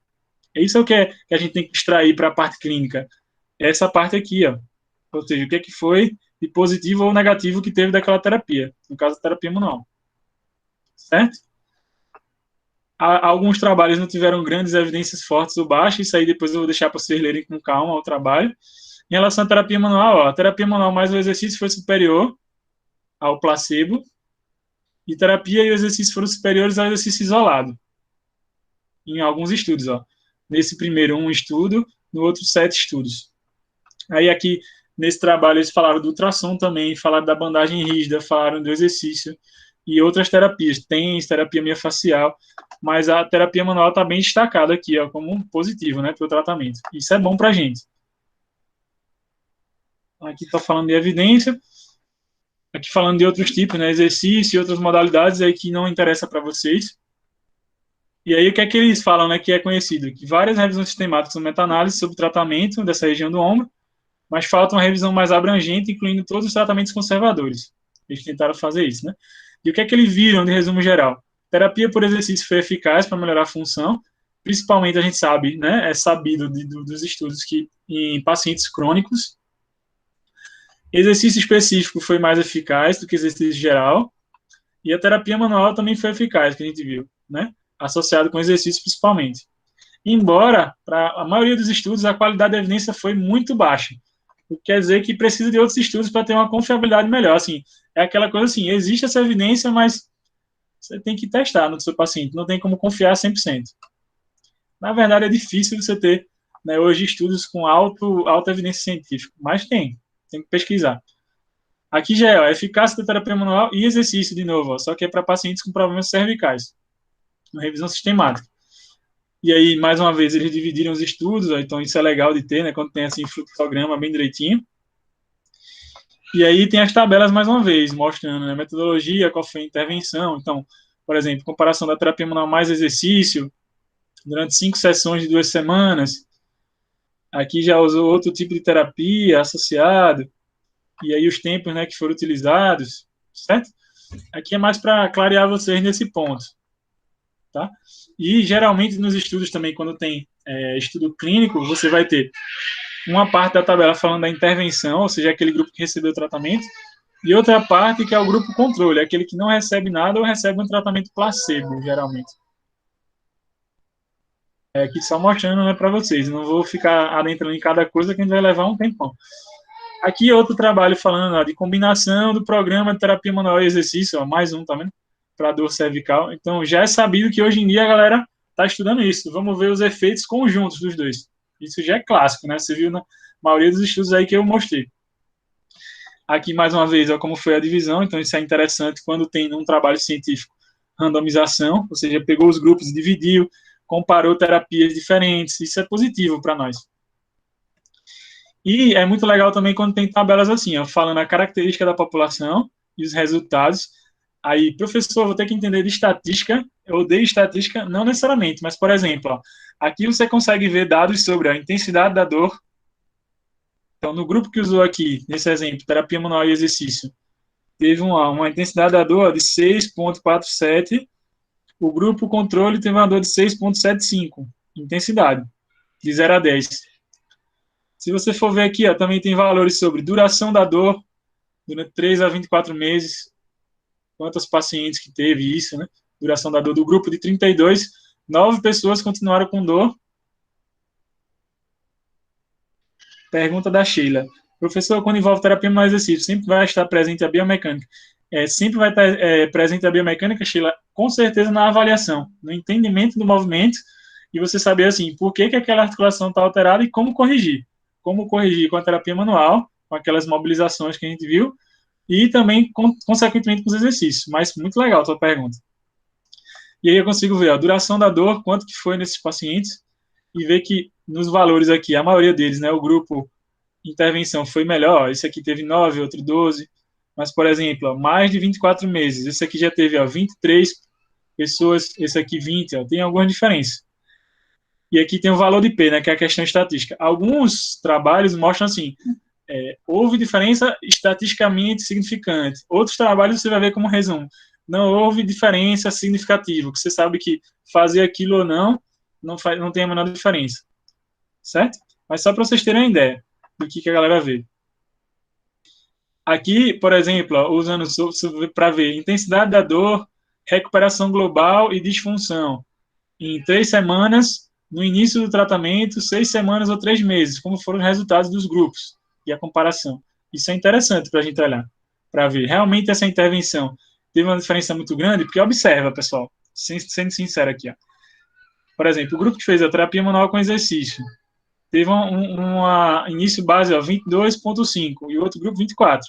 Isso é o que a gente tem que extrair para a parte clínica. Essa parte aqui, ou seja, o que é que foi de positivo ou negativo que teve daquela terapia, no caso da terapia manual. Certo? Alguns trabalhos não tiveram grandes evidências fortes ou baixas, isso aí depois eu vou deixar para vocês lerem com calma o trabalho. Em relação à terapia manual, a terapia manual mais o exercício foi superior ao placebo, e terapia e o exercício foram superiores ao exercício isolado, em alguns estudos. Nesse primeiro, um estudo, no outro, 7 estudos. Aí aqui, nesse trabalho, eles falaram do ultrassom também, falaram da bandagem rígida, falaram do exercício e outras terapias. Tem terapia miofascial, mas a terapia manual está bem destacada aqui, como um positivo, né, para o tratamento. Isso é bom para a gente. Aqui está falando de evidência, aqui falando de outros tipos, né, exercício e outras modalidades aí que não interessa para vocês. E aí o que é que eles falam, né, que é conhecido? Que várias revisões sistemáticas são meta-análise sobre o tratamento dessa região do ombro, mas falta uma revisão mais abrangente, incluindo todos os tratamentos conservadores. Eles tentaram fazer isso, né? E o que é que eles viram de resumo geral? Terapia por exercício foi eficaz para melhorar a função, principalmente a gente sabe, né, é sabido dos estudos que em pacientes crônicos, exercício específico foi mais eficaz do que exercício geral, e a terapia manual também foi eficaz, que a gente viu, né, associado com exercício principalmente. Embora, para a maioria dos estudos, a qualidade da evidência foi muito baixa, o que quer dizer que precisa de outros estudos para ter uma confiabilidade melhor. Assim, é aquela coisa assim, existe essa evidência, mas você tem que testar no seu paciente, não tem como confiar 100%. Na verdade, é difícil você ter, né, hoje estudos com alta evidência científica, mas tem que pesquisar. Aqui já é eficácia da terapia manual e exercício de novo, só que é para pacientes com problemas cervicais, uma revisão sistemática. E aí, mais uma vez, eles dividiram os estudos, então isso é legal de ter, né, quando tem assim fluxograma bem direitinho. E aí tem as tabelas mais uma vez, mostrando, né, metodologia, qual foi a intervenção. Então, Por exemplo, comparação da terapia manual mais exercício, durante 5 sessões de 2 semanas. Aqui já usou outro tipo de terapia associado, e aí os tempos, né, que foram utilizados, certo? Aqui é mais para clarear vocês nesse ponto, tá? E geralmente nos estudos também, quando tem estudo clínico, você vai ter uma parte da tabela falando da intervenção, ou seja, aquele grupo que recebeu o tratamento, e outra parte que é o grupo controle, aquele que não recebe nada ou recebe um tratamento placebo, geralmente. É aqui só mostrando, né, para vocês. Não vou ficar adentrando em cada coisa que a gente vai levar um tempão. Aqui outro trabalho falando ó, de combinação do programa de terapia manual e exercício, ó, mais um, tá vendo? Para dor cervical. Então já é sabido que hoje em dia a galera está estudando isso. Vamos ver os efeitos conjuntos dos dois. Isso já é clássico, né? Você viu na maioria dos estudos aí que eu mostrei. Aqui, mais uma vez, ó, como foi a divisão. Então isso é interessante quando tem um trabalho científico randomização, ou seja, pegou os grupos, dividiu, comparou terapias diferentes. Isso é positivo para nós. E é muito legal também quando tem tabelas assim, ó, falando a característica da população e os resultados. Aí, professor, vou ter que entender de estatística. Eu odeio estatística, não necessariamente, mas, por exemplo, ó, aqui você consegue ver dados sobre a intensidade da dor. Então, no grupo que usou aqui, nesse exemplo, terapia manual e exercício, teve uma intensidade da dor de 6,47. O grupo controle teve uma dor de 6,75. Intensidade, de 0 a 10. Se você for ver aqui, ó, também tem valores sobre duração da dor, durante 3 a 24 meses, quantos pacientes que teve isso, né? Duração da dor do grupo de 32, 9 pessoas continuaram com dor. Pergunta da Sheila. Professor, quando envolve terapia no exercício, sempre vai estar presente a biomecânica? Sempre vai estar presente a biomecânica, Sheila, com certeza na avaliação, no entendimento do movimento, e você saber, assim, por que aquela articulação está alterada e como corrigir. Como corrigir com a terapia manual, com aquelas mobilizações que a gente viu, e também, consequentemente, com os exercícios. Mas muito legal a tua pergunta. E aí eu consigo ver a duração da dor, quanto que foi nesses pacientes, e ver que nos valores aqui, a maioria deles, né, o grupo intervenção foi melhor, esse aqui teve 9, outro 12, mas, por exemplo, ó, mais de 24 meses, esse aqui já teve ó, 23 pessoas, esse aqui 20, ó, tem alguma diferença. E aqui tem o valor de P, né, que é a questão estatística. Alguns trabalhos mostram assim, houve diferença estatisticamente significante. Outros trabalhos você vai ver como resumo. Não houve diferença significativa, que você sabe que fazer aquilo ou não tem a menor diferença. Certo? Mas só para vocês terem uma ideia do que a galera vê. Aqui, por exemplo, ó, usando para ver intensidade da dor, recuperação global e disfunção. Em 3 semanas, no início do tratamento, 6 semanas ou 3 meses, como foram os resultados dos grupos e a comparação. Isso é interessante para a gente olhar, para ver. Realmente essa intervenção teve uma diferença muito grande, porque observa, pessoal, sendo sincero aqui, ó. Por exemplo, o grupo que fez a terapia manual com exercício, teve uma início base, ó, 22,5 e o outro grupo 24.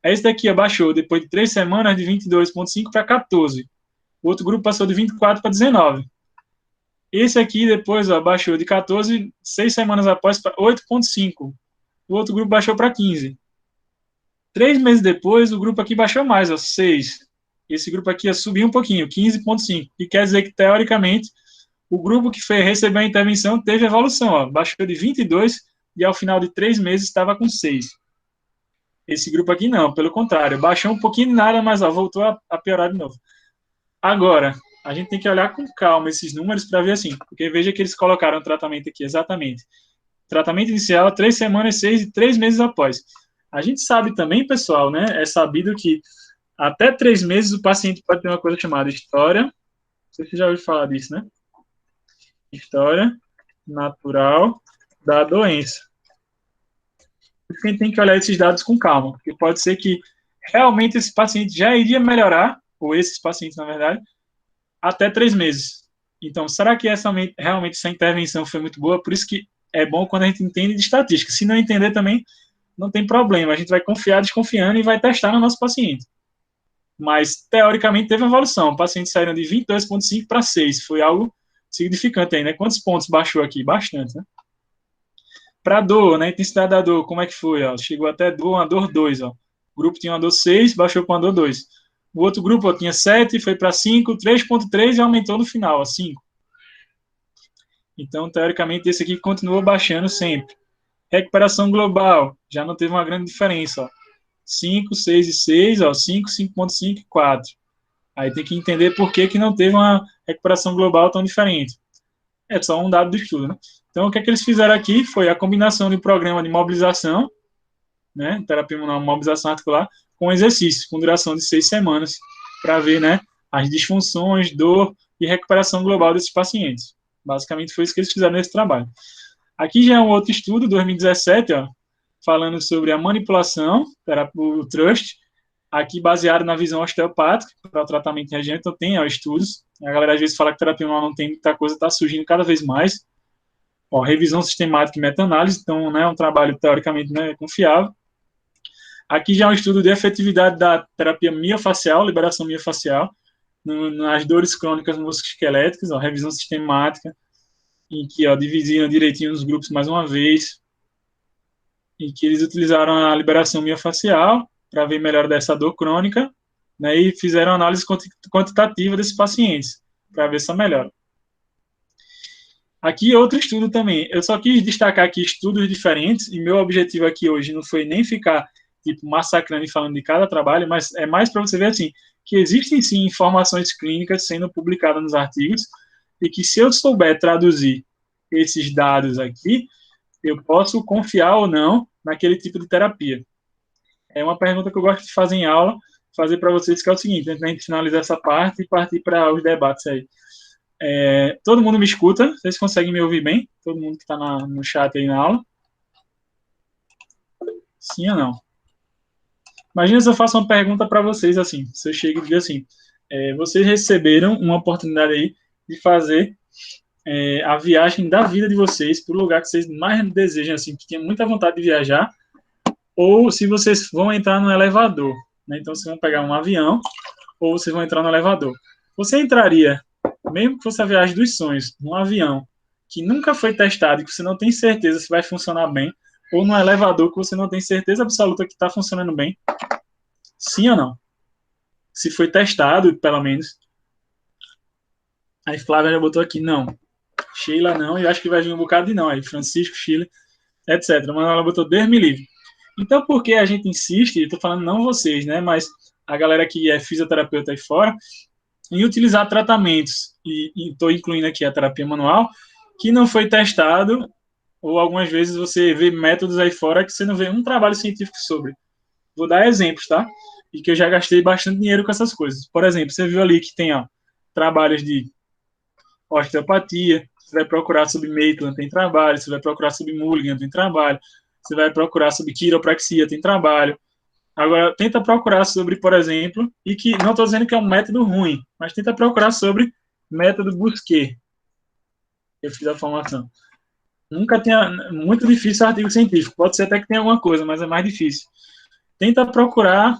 Esse daqui abaixou depois de 3 semanas de 22,5 para 14. O outro grupo passou de 24 para 19. Esse aqui depois ó, baixou de 14, 6 semanas após, para 8,5. O outro grupo baixou para 15. 3 meses depois, o grupo aqui baixou mais, ó, 6. Esse grupo aqui subiu um pouquinho, 15,5. E quer dizer que, teoricamente, o grupo que recebeu a intervenção teve evolução, ó, baixou de 22 e ao final de 3 meses estava com 6. Esse grupo aqui não, pelo contrário, baixou um pouquinho de nada, mas ó, voltou a piorar de novo. Agora, a gente tem que olhar com calma esses números para ver assim, porque veja que eles colocaram o tratamento aqui exatamente. Tratamento inicial, 3 semanas, 6 e 3 meses após. A gente sabe também, pessoal, né? É sabido que até 3 meses o paciente pode ter uma coisa chamada história. Não sei se você já ouviu falar disso, né? História natural da doença. Por isso que a gente tem que olhar esses dados com calma, porque pode ser que realmente esse paciente já iria melhorar, ou esses pacientes, na verdade, até 3 meses. Então, será que realmente essa intervenção foi muito boa? Por isso que é bom quando a gente entende de estatística. Se não entender também, não tem problema. A gente vai confiar desconfiando e vai testar no nosso paciente. Mas, teoricamente, teve evolução. O paciente saiu de 22,5 para 6. Foi algo significante aí, né? Quantos pontos baixou aqui? Bastante, né? Para dor, né? Intensidade da dor, como é que foi? Ó? Chegou até uma dor 2, ó. O grupo tinha uma dor 6, baixou para uma dor 2. O outro grupo tinha 7, foi para 5, 3,3 e aumentou no final, a 5. Então, teoricamente, esse aqui continua baixando sempre. Recuperação global, já não teve uma grande diferença. Ó. 5, 6 e 6, ó, 5, 5,5 e 4. Aí tem que entender por que não teve uma recuperação global tão diferente. É só um dado do estudo, né? Então, o que é que eles fizeram aqui foi a combinação de um programa de mobilização, né, terapia manual, mobilização articular, com exercício, com duração de 6 semanas, para ver, né, as disfunções, dor e recuperação global desses pacientes. Basicamente foi isso que eles fizeram nesse trabalho. Aqui já é um outro estudo, 2017, ó, falando sobre a manipulação, o Trust, aqui baseado na visão osteopática para o tratamento de região, então tem ó, estudos. A galera às vezes fala que terapia manual não tem muita coisa, está surgindo cada vez mais. Ó, revisão sistemática e meta-análise, então né, é um trabalho teoricamente né, confiável. Aqui já é um estudo de efetividade da terapia miofacial, liberação miofacial, nas dores crônicas musculoesqueléticas, ó, revisão sistemática, em que ó, dividiram direitinho os grupos mais uma vez, em que eles utilizaram a liberação miofacial para ver melhor dessa dor crônica, né, e fizeram análise quantitativa desses pacientes, para ver essa melhora. Aqui outro estudo também. Eu só quis destacar aqui estudos diferentes, e meu objetivo aqui hoje não foi nem ficar tipo massacrando e falando de cada trabalho, mas é mais para você ver assim, que existem sim informações clínicas sendo publicadas nos artigos, e que se eu souber traduzir esses dados aqui, eu posso confiar ou não naquele tipo de terapia. É uma pergunta que eu gosto de fazer em aula, fazer para vocês, que é o seguinte, antes da gente finalizar essa parte e partir para os debates aí. Todo mundo me escuta? Vocês conseguem me ouvir bem? Todo mundo que está no chat aí na aula? Sim ou não? Imagina se eu faço uma pergunta para vocês assim, se eu chego e digo assim, vocês receberam uma oportunidade aí de fazer a viagem da vida de vocês para o lugar que vocês mais desejam, assim, que tinham muita vontade de viajar, ou se vocês vão entrar no elevador, né? Então, vocês vão pegar um avião, ou vocês vão entrar no elevador. Você entraria, mesmo que fosse a viagem dos sonhos, num avião que nunca foi testado e que você não tem certeza se vai funcionar bem, ou num elevador que você não tem certeza absoluta que está funcionando bem? Sim ou não? Se foi testado, pelo menos. Aí Flávia já botou aqui, não. Sheila não, e eu acho que vai vir um bocado de não. Aí Francisco, Sheila, etc. Mas ela botou Deus me livre. Então, por que a gente insiste, estou falando não vocês, né, mas a galera que é fisioterapeuta aí fora, em utilizar tratamentos, e estou incluindo aqui a terapia manual, que não foi testado, ou algumas vezes você vê métodos aí fora que você não vê um trabalho científico sobre. Vou dar exemplos, tá? E que eu já gastei bastante dinheiro com essas coisas. Por exemplo, você viu ali que tem ó, trabalhos de osteopatia, você vai procurar sobre Maitland, tem trabalho, você vai procurar sobre Mulligan, tem trabalho, você vai procurar sobre quiropraxia, tem trabalho. Agora, tenta procurar sobre, por exemplo, e que não estou dizendo que é um método ruim, mas tenta procurar sobre método Busquet. Eu fiz a formação. Nunca tinha, muito difícil artigo científico. Pode ser até que tenha alguma coisa, mas é mais difícil. Tenta procurar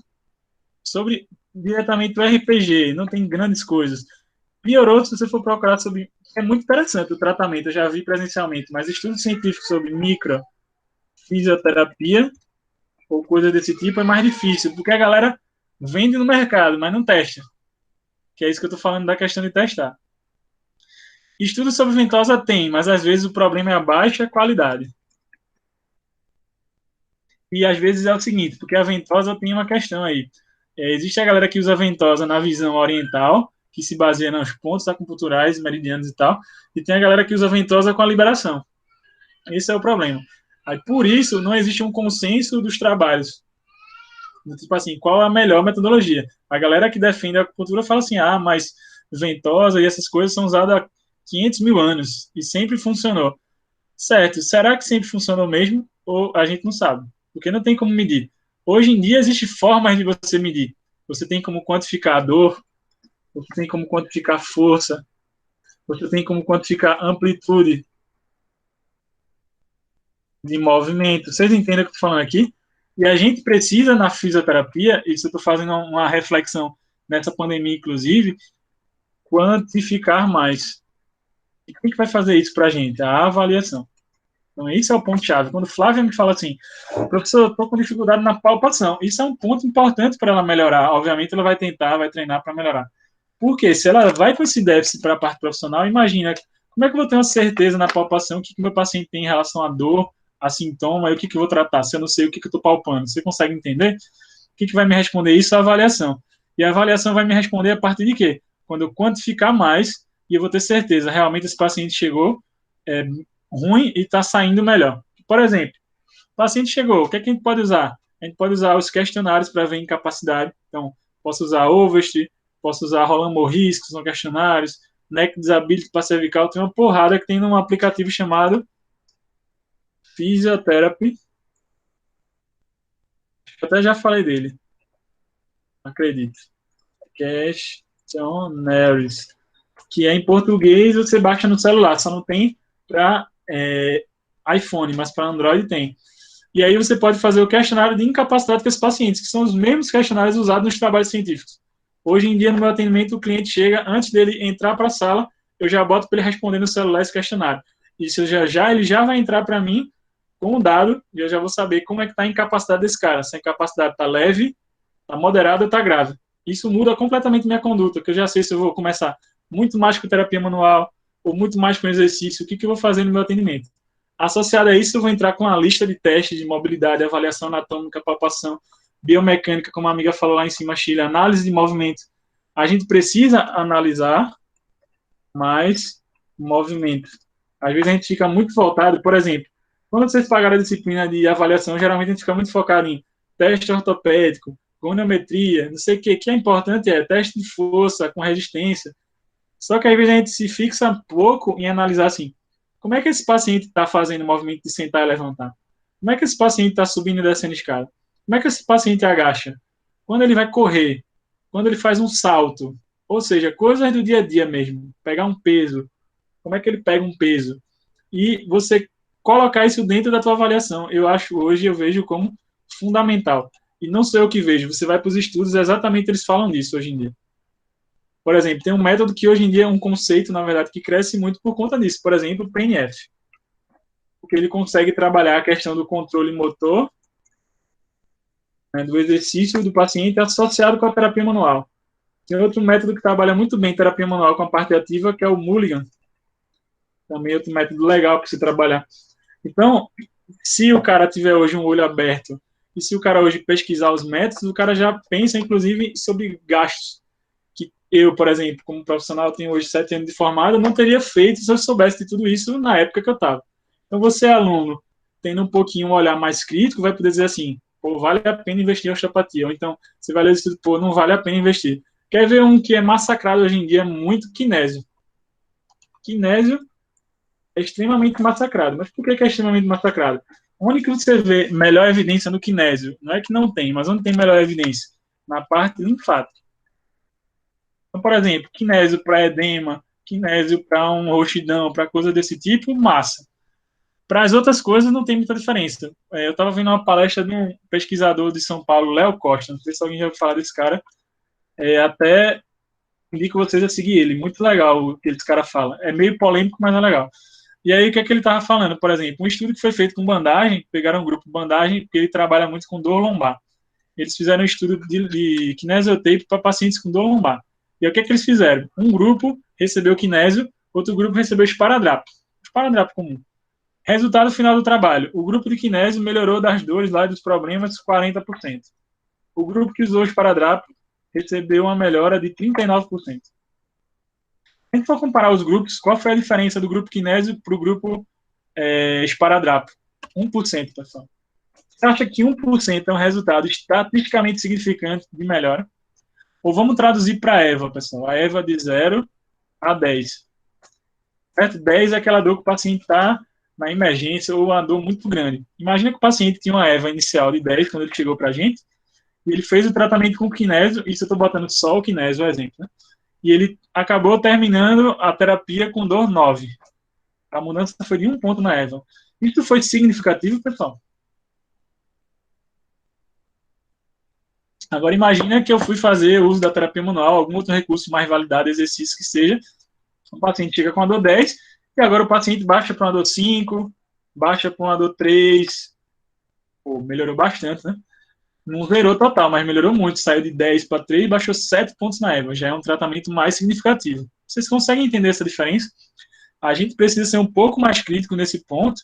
sobre diretamente o RPG, não tem grandes coisas. Piorou se você for procurar sobre. É muito interessante o tratamento, eu já vi presencialmente, mas estudos científicos sobre micro, fisioterapia ou coisa desse tipo é mais difícil, porque a galera vende no mercado, mas não testa. Que é isso que eu estou falando da questão de testar. Estudos sobre ventosa tem, mas às vezes o problema é a baixa qualidade. E às vezes é o seguinte, porque a ventosa tem uma questão aí. Existe a galera que usa a ventosa na visão oriental, que se baseia nos pontos acupunturais, meridianos e tal, e tem a galera que usa a ventosa com a liberação. Esse é o problema. Aí, por isso, não existe um consenso dos trabalhos. Tipo assim, qual é a melhor metodologia? A galera que defende a acupuntura fala assim, mas ventosa e essas coisas são usadas há 500 mil anos e sempre funcionou. Certo, será que sempre funcionou mesmo? Ou a gente não sabe? Porque não tem como medir. Hoje em dia, existem formas de você medir. Você tem como quantificar a dor, você tem como quantificar força, você tem como quantificar amplitude de movimento. Vocês entendem o que eu estou falando aqui? E a gente precisa, na fisioterapia, isso eu estou fazendo uma reflexão nessa pandemia, inclusive, quantificar mais. E quem que vai fazer isso para a gente? A avaliação. Então, esse é o ponto-chave. Quando Flávia me fala assim, professor, eu estou com dificuldade na palpação, isso é um ponto importante para ela melhorar. Obviamente, ela vai tentar, vai treinar para melhorar. Porque se ela vai com esse déficit para a parte profissional, imagina, como é que eu vou ter uma certeza na palpação o que o meu paciente tem em relação à dor, a sintoma, e o que eu vou tratar, se eu não sei o que eu estou palpando. Você consegue entender? O que vai me responder isso? A avaliação. E a avaliação vai me responder a partir de quê? Quando eu quantificar mais, e eu vou ter certeza, realmente esse paciente chegou ruim e está saindo melhor. Por exemplo, o paciente chegou, o que é que a gente pode usar? A gente pode usar os questionários para ver incapacidade. Então, posso usar Overst, posso usar Roland Morris, que são questionários, Neck Disability para cervical, tem uma porrada que tem num aplicativo chamado Physiotherapy. Eu até já falei dele, acredito. Questionnaires, que é em português, você baixa no celular, só não tem para iPhone, mas para Android tem. E aí você pode fazer o questionário de incapacidade com esses pacientes, que são os mesmos questionários usados nos trabalhos científicos. Hoje em dia, no meu atendimento, o cliente chega, antes dele entrar para a sala, eu já boto para ele responder no celular esse questionário. Isso ele já vai entrar para mim com o dado, e eu já vou saber como é que está a incapacidade desse cara. Se a incapacidade está leve, está moderada ou está grave. Isso muda completamente minha conduta, porque eu já sei se eu vou começar muito mais com terapia manual, ou muito mais com exercício, o que eu vou fazer no meu atendimento. Associado a isso, eu vou entrar com a lista de testes de mobilidade, avaliação anatômica, palpação, biomecânica, como a amiga falou lá em cima, Chile, análise de movimento. A gente precisa analisar mais movimento. Às vezes a gente fica muito voltado, por exemplo, quando vocês pagaram a disciplina de avaliação, geralmente a gente fica muito focado em teste ortopédico, goniometria, não sei o que é importante é teste de força com resistência. Só que às vezes a gente se fixa pouco em analisar assim, como é que esse paciente está fazendo o movimento de sentar e levantar? Como é que esse paciente está subindo e descendo escada? Como é que esse paciente agacha? Quando ele vai correr? Quando ele faz um salto? Ou seja, coisas do dia a dia mesmo. Pegar um peso. Como é que ele pega um peso? E você colocar isso dentro da tua avaliação. Eu acho hoje, eu vejo como fundamental. E não sou eu que vejo. Você vai para os estudos, exatamente eles falam disso hoje em dia. Por exemplo, tem um método que hoje em dia é um conceito, na verdade, que cresce muito por conta disso. Por exemplo, o PNF. Porque ele consegue trabalhar a questão do controle motor, né, do exercício do paciente associado com a terapia manual. Tem outro método que trabalha muito bem terapia manual com a parte ativa, que é o Mulligan. Também outro método legal para se trabalhar. Então, se o cara tiver hoje um olho aberto, e se o cara hoje pesquisar os métodos, o cara já pensa, inclusive, sobre gastos. Que eu, por exemplo, como profissional, tenho hoje 7 anos de formado, não teria feito se eu soubesse de tudo isso na época que eu estava. Então, você, aluno, tendo um pouquinho um olhar mais crítico, vai poder dizer assim, pô, vale a pena investir em osteopatia. Ou então, você vai ler isso, pô, não vale a pena investir. Quer ver um que é massacrado hoje em dia, muito kinésio. Kinésio é extremamente massacrado. Mas por que é extremamente massacrado? Onde que você vê melhor evidência no kinésio? Não é que não tem, mas onde tem melhor evidência? Na parte linfática. Então, por exemplo, kinésio para edema, kinésio para um roxidão, para coisa desse tipo, massa. Para as outras coisas não tem muita diferença. Eu estava vendo uma palestra de um pesquisador de São Paulo, Léo Costa, não sei se alguém já ouviu falar desse cara, até indico vocês a seguir ele, muito legal o que esse cara fala. É meio polêmico, mas é legal. E aí, o que é que ele estava falando? Por exemplo, um estudo que foi feito com bandagem, pegaram um grupo de bandagem, porque ele trabalha muito com dor lombar. Eles fizeram um estudo de kinesiotape para pacientes com dor lombar. E aí, o que é que eles fizeram? Um grupo recebeu kinésio, outro grupo recebeu esparadrapo. Esparadrapo comum. Resultado final do trabalho. O grupo de kinésio melhorou das dores lá dos problemas 40%. O grupo que usou esparadrapo recebeu uma melhora de 39%. Se a gente for comparar os grupos, qual foi a diferença do grupo kinésio para o grupo esparadrapo? 1%, pessoal. Você acha que 1% é um resultado estatisticamente significante de melhora? Ou vamos traduzir para a EVA, pessoal. A EVA de 0 a 10. Certo? 10 é aquela dor que o paciente está na emergência ou uma dor muito grande. Imagina que o paciente tinha uma EVA inicial de 10 quando ele chegou para a gente, e ele fez o tratamento com kinésio, isso eu estou botando só o kinésio, o exemplo, né? E ele acabou terminando a terapia com dor 9. A mudança foi de 1 ponto na EVA. Isso foi significativo, pessoal? Agora imagina que eu fui fazer uso da terapia manual, algum outro recurso mais validado, exercício que seja, o paciente chega com a dor 10, e agora o paciente baixa para uma dor 5, baixa para uma dor 3, pô, melhorou bastante, né? Não zerou total, mas melhorou muito. Saiu de 10 para 3 e baixou 7 pontos na égua. Já é um tratamento mais significativo. Vocês conseguem entender essa diferença? A gente precisa ser um pouco mais crítico nesse ponto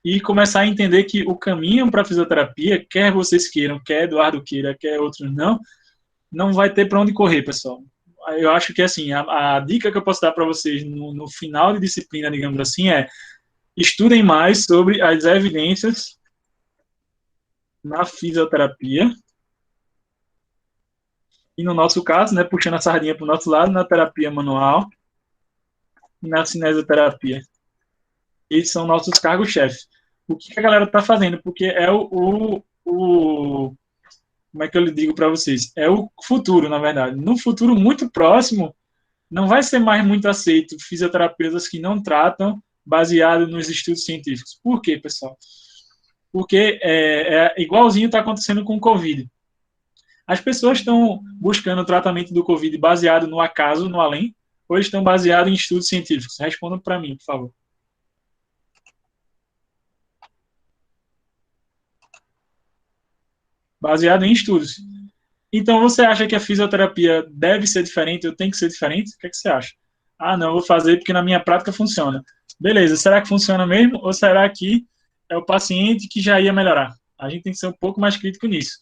e começar a entender que o caminho para a fisioterapia, quer vocês queiram, quer Eduardo queira, quer outros não vai ter para onde correr, pessoal. Eu acho que, assim, a dica que eu posso dar para vocês no final de disciplina, digamos assim, é estudem mais sobre as evidências na fisioterapia e, no nosso caso, né, puxando a sardinha para o nosso lado, na terapia manual e na cinesioterapia. Esses são nossos cargos-chefes. O que a galera está fazendo? Porque é como é que eu lhe digo para vocês? É o futuro, na verdade. No futuro muito próximo, não vai ser mais muito aceito fisioterapeutas que não tratam baseado nos estudos científicos. Por quê, pessoal? Porque é igualzinho está acontecendo com o Covid. As pessoas estão buscando o tratamento do Covid baseado no acaso, no além, ou eles estão baseados em estudos científicos? Respondam para mim, por favor. Baseado em estudos. Então, você acha que a fisioterapia deve ser diferente, ou tem que ser diferente? O que, é que você acha? Ah, não, eu vou fazer porque na minha prática funciona. Beleza, será que funciona mesmo? Ou será que é o paciente que já ia melhorar? A gente tem que ser um pouco mais crítico nisso.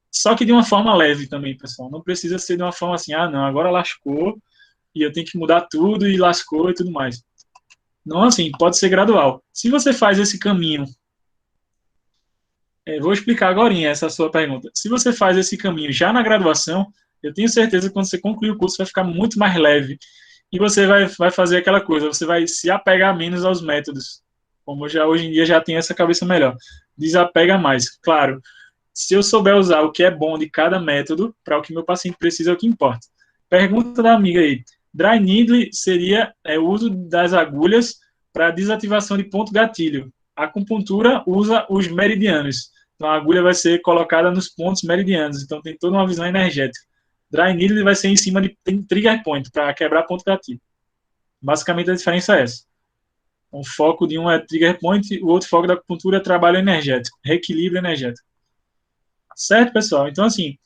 Só que de uma forma leve também, pessoal. Não precisa ser de uma forma assim, ah, não, agora lascou e eu tenho que mudar tudo e lascou e tudo mais. Não assim, pode ser gradual. Se você faz esse caminho, vou explicar agora essa sua pergunta. Se você faz esse caminho já na graduação, eu tenho certeza que quando você concluir o curso vai ficar muito mais leve e você vai fazer aquela coisa, você vai se apegar menos aos métodos. Como já hoje em dia já tem essa cabeça melhor. Desapega mais. Claro, se eu souber usar o que é bom de cada método para o que meu paciente precisa, é o que importa. Pergunta da amiga aí. Dry needle seria o uso das agulhas para desativação de ponto gatilho. A acupuntura usa os meridianos. Então a agulha vai ser colocada nos pontos meridianos. Então tem toda uma visão energética. Dry needle vai ser em cima de trigger point para quebrar ponto gatilho. Basicamente a diferença é essa. O foco de um é trigger point, o outro foco da acupuntura é trabalho energético, reequilíbrio energético. Certo, pessoal? Então, assim,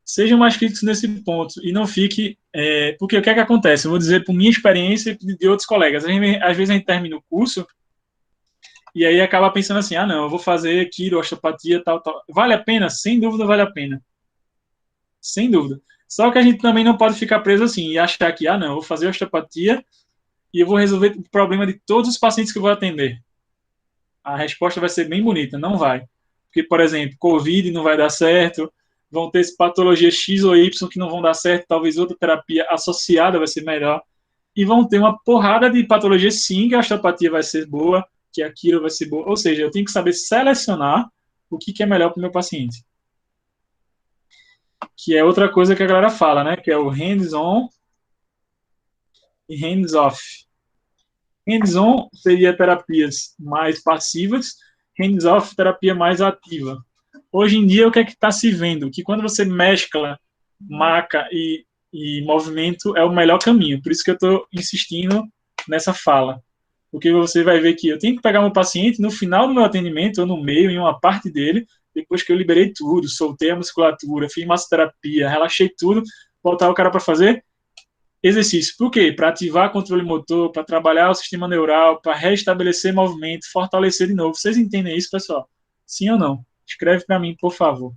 sejam mais críticos nesse ponto e não fique. Porque o que é que acontece? Eu vou dizer por minha experiência e de outros colegas. Às vezes a gente termina o curso e aí acaba pensando assim: ah, não, eu vou fazer quiro, osteopatia, tal, tal. Vale a pena? Sem dúvida, vale a pena. Sem dúvida. Só que a gente também não pode ficar preso assim e achar que, ah, não, eu vou fazer osteopatia e eu vou resolver o problema de todos os pacientes que eu vou atender. A resposta vai ser bem bonita, não vai. Porque, por exemplo, Covid não vai dar certo, vão ter patologias X ou Y que não vão dar certo, talvez outra terapia associada vai ser melhor, e vão ter uma porrada de patologias sim, que a osteopatia vai ser boa, que a quiro vai ser boa, ou seja, eu tenho que saber selecionar o que é melhor para o meu paciente. Que é outra coisa que a galera fala, né, que é o hands-on e hands-off. Hands-on seria terapias mais passivas, hands-off terapia mais ativa. Hoje em dia, o que é que está se vendo? Que quando você mescla maca e movimento é o melhor caminho. Por isso que eu estou insistindo nessa fala. Porque você vai ver que eu tenho que pegar meu paciente no final do meu atendimento, ou no meio, em uma parte dele, depois que eu liberei tudo, soltei a musculatura, fiz massoterapia, relaxei tudo, botar o cara para fazer exercício. Por quê? Para ativar controle motor, para trabalhar o sistema neural, para restabelecer movimento, fortalecer de novo. Vocês entendem isso, pessoal? Sim ou não? Escreve para mim, por favor.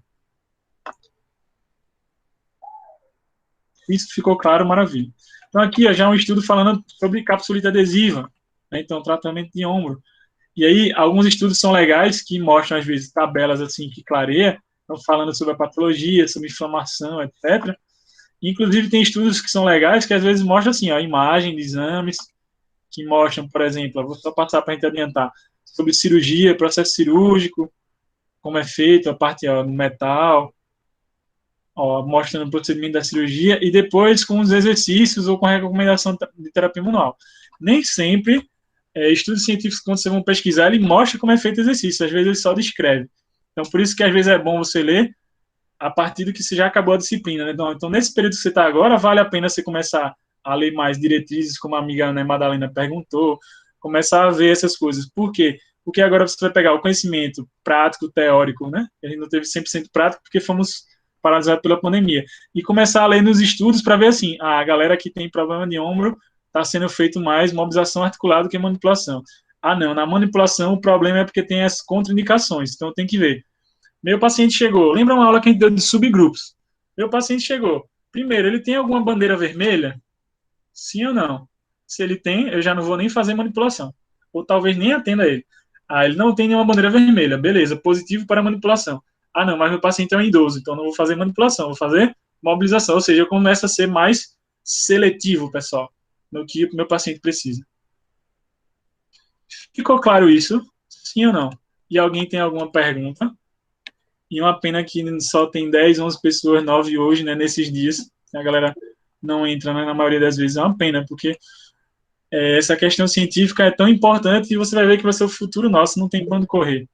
Isso ficou claro, maravilha. Então, aqui ó, já um estudo falando sobre capsulite adesiva, né? Então, tratamento de ombro. E aí, alguns estudos são legais que mostram, às vezes, tabelas assim que clareia, estão falando sobre a patologia, sobre inflamação, etc. Inclusive, tem estudos que são legais que às vezes mostram assim, ó, imagem de exames que mostram, por exemplo, vou só passar para a gente adiantar, sobre cirurgia, processo cirúrgico, como é feito, a parte ó, no metal, ó, mostrando o procedimento da cirurgia, e depois com os exercícios ou com a recomendação de terapia manual. Nem sempre, estudos científicos, quando vocês vão pesquisar, ele mostra como é feito o exercício, às vezes ele só descreve. Então, por isso que às vezes é bom você ler a partir do que você já acabou a disciplina. Né? Então, nesse período que você está agora, vale a pena você começar a ler mais diretrizes, como a amiga Ana Madalena perguntou, Começar a ver essas coisas. Por quê? Porque agora você vai pegar o conhecimento prático, teórico, né? A gente não teve 100% prático porque fomos paralisados pela pandemia. E começar a ler nos estudos para ver assim, a galera que tem problema de ombro está sendo feito mais mobilização articulada do que manipulação. Ah, não, na manipulação o problema é porque tem as contraindicações, então tem que ver. Meu paciente chegou, lembra uma aula que a gente deu de subgrupos? Meu paciente chegou. Primeiro, ele tem alguma bandeira vermelha? Sim ou não? Se ele tem, eu já não vou nem fazer manipulação. Ou talvez nem atenda ele. Ah, ele não tem nenhuma bandeira vermelha. Beleza, positivo para manipulação. Ah, não, mas meu paciente é um idoso, então não vou fazer manipulação, vou fazer mobilização. Ou seja, eu começo a ser mais seletivo, pessoal, no que o meu paciente precisa. Ficou claro isso? Sim ou não? E alguém tem alguma pergunta? E uma pena que só tem 10, 11 pessoas, 9 hoje, né, nesses dias. A galera não entra, né, na maioria das vezes. É uma pena, porque essa questão científica é tão importante e você vai ver que vai ser o futuro nosso, não tem quando correr.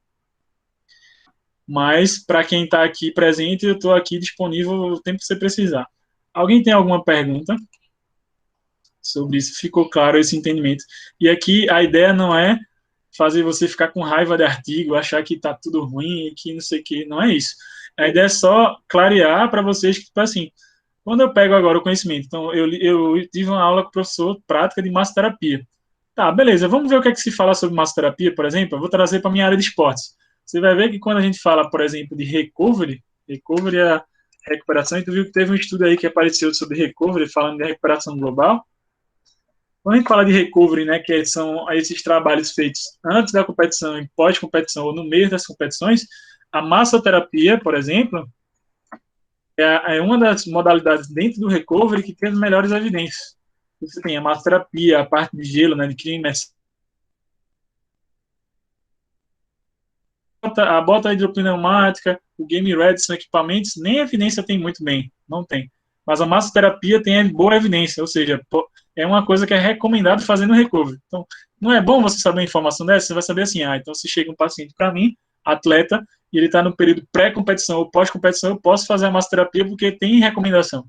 Mas, para quem está aqui presente, eu estou aqui disponível o tempo que você precisar. Alguém tem alguma pergunta sobre isso? Ficou claro esse entendimento? E aqui a ideia não é fazer você ficar com raiva de artigo, achar que está tudo ruim, que não sei o que, não é isso. A ideia é só clarear para vocês que, tipo assim, quando eu pego agora o conhecimento, então eu tive uma aula com o professor prática de massoterapia. Tá, beleza, vamos ver o que é que se fala sobre massoterapia, por exemplo. Eu vou trazer para a minha área de esportes. Você vai ver que quando a gente fala, por exemplo, de recovery é a recuperação, e tu viu que teve um estudo aí que apareceu sobre recovery, falando de recuperação global. Quando a gente fala de recovery, né, que são esses trabalhos feitos antes da competição e pós-competição, ou no meio das competições, a massoterapia, por exemplo, é uma das modalidades dentro do recovery que tem as melhores evidências. Você tem a massoterapia, a parte de gelo, né, de crina imersão, a bota hidropneumática, o Game Red são equipamentos, nem evidência tem muito bem, não tem. Mas a massoterapia tem boa evidência, ou seja, é uma coisa que é recomendado fazer no recovery. Então, não é bom você saber a informação dessa, você vai saber assim, então se chega um paciente para mim, atleta, e ele está no período pré-competição ou pós-competição, eu posso fazer a massoterapia porque tem recomendação.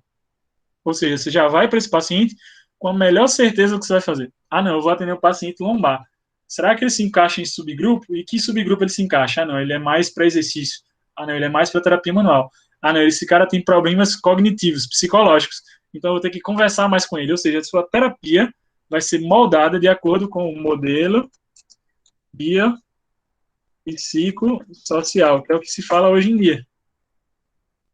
Ou seja, você já vai para esse paciente com a melhor certeza do que você vai fazer. Ah, não, eu vou atender o paciente lombar. Será que ele se encaixa em subgrupo? E que subgrupo ele se encaixa? Ah, não, ele é mais para exercício. Ah, não, ele é mais para terapia manual. Ah, não, esse cara tem problemas cognitivos, psicológicos. Então eu vou ter que conversar mais com ele. Ou seja, a sua terapia vai ser moldada de acordo com o modelo biopsicossocial, que é o que se fala hoje em dia.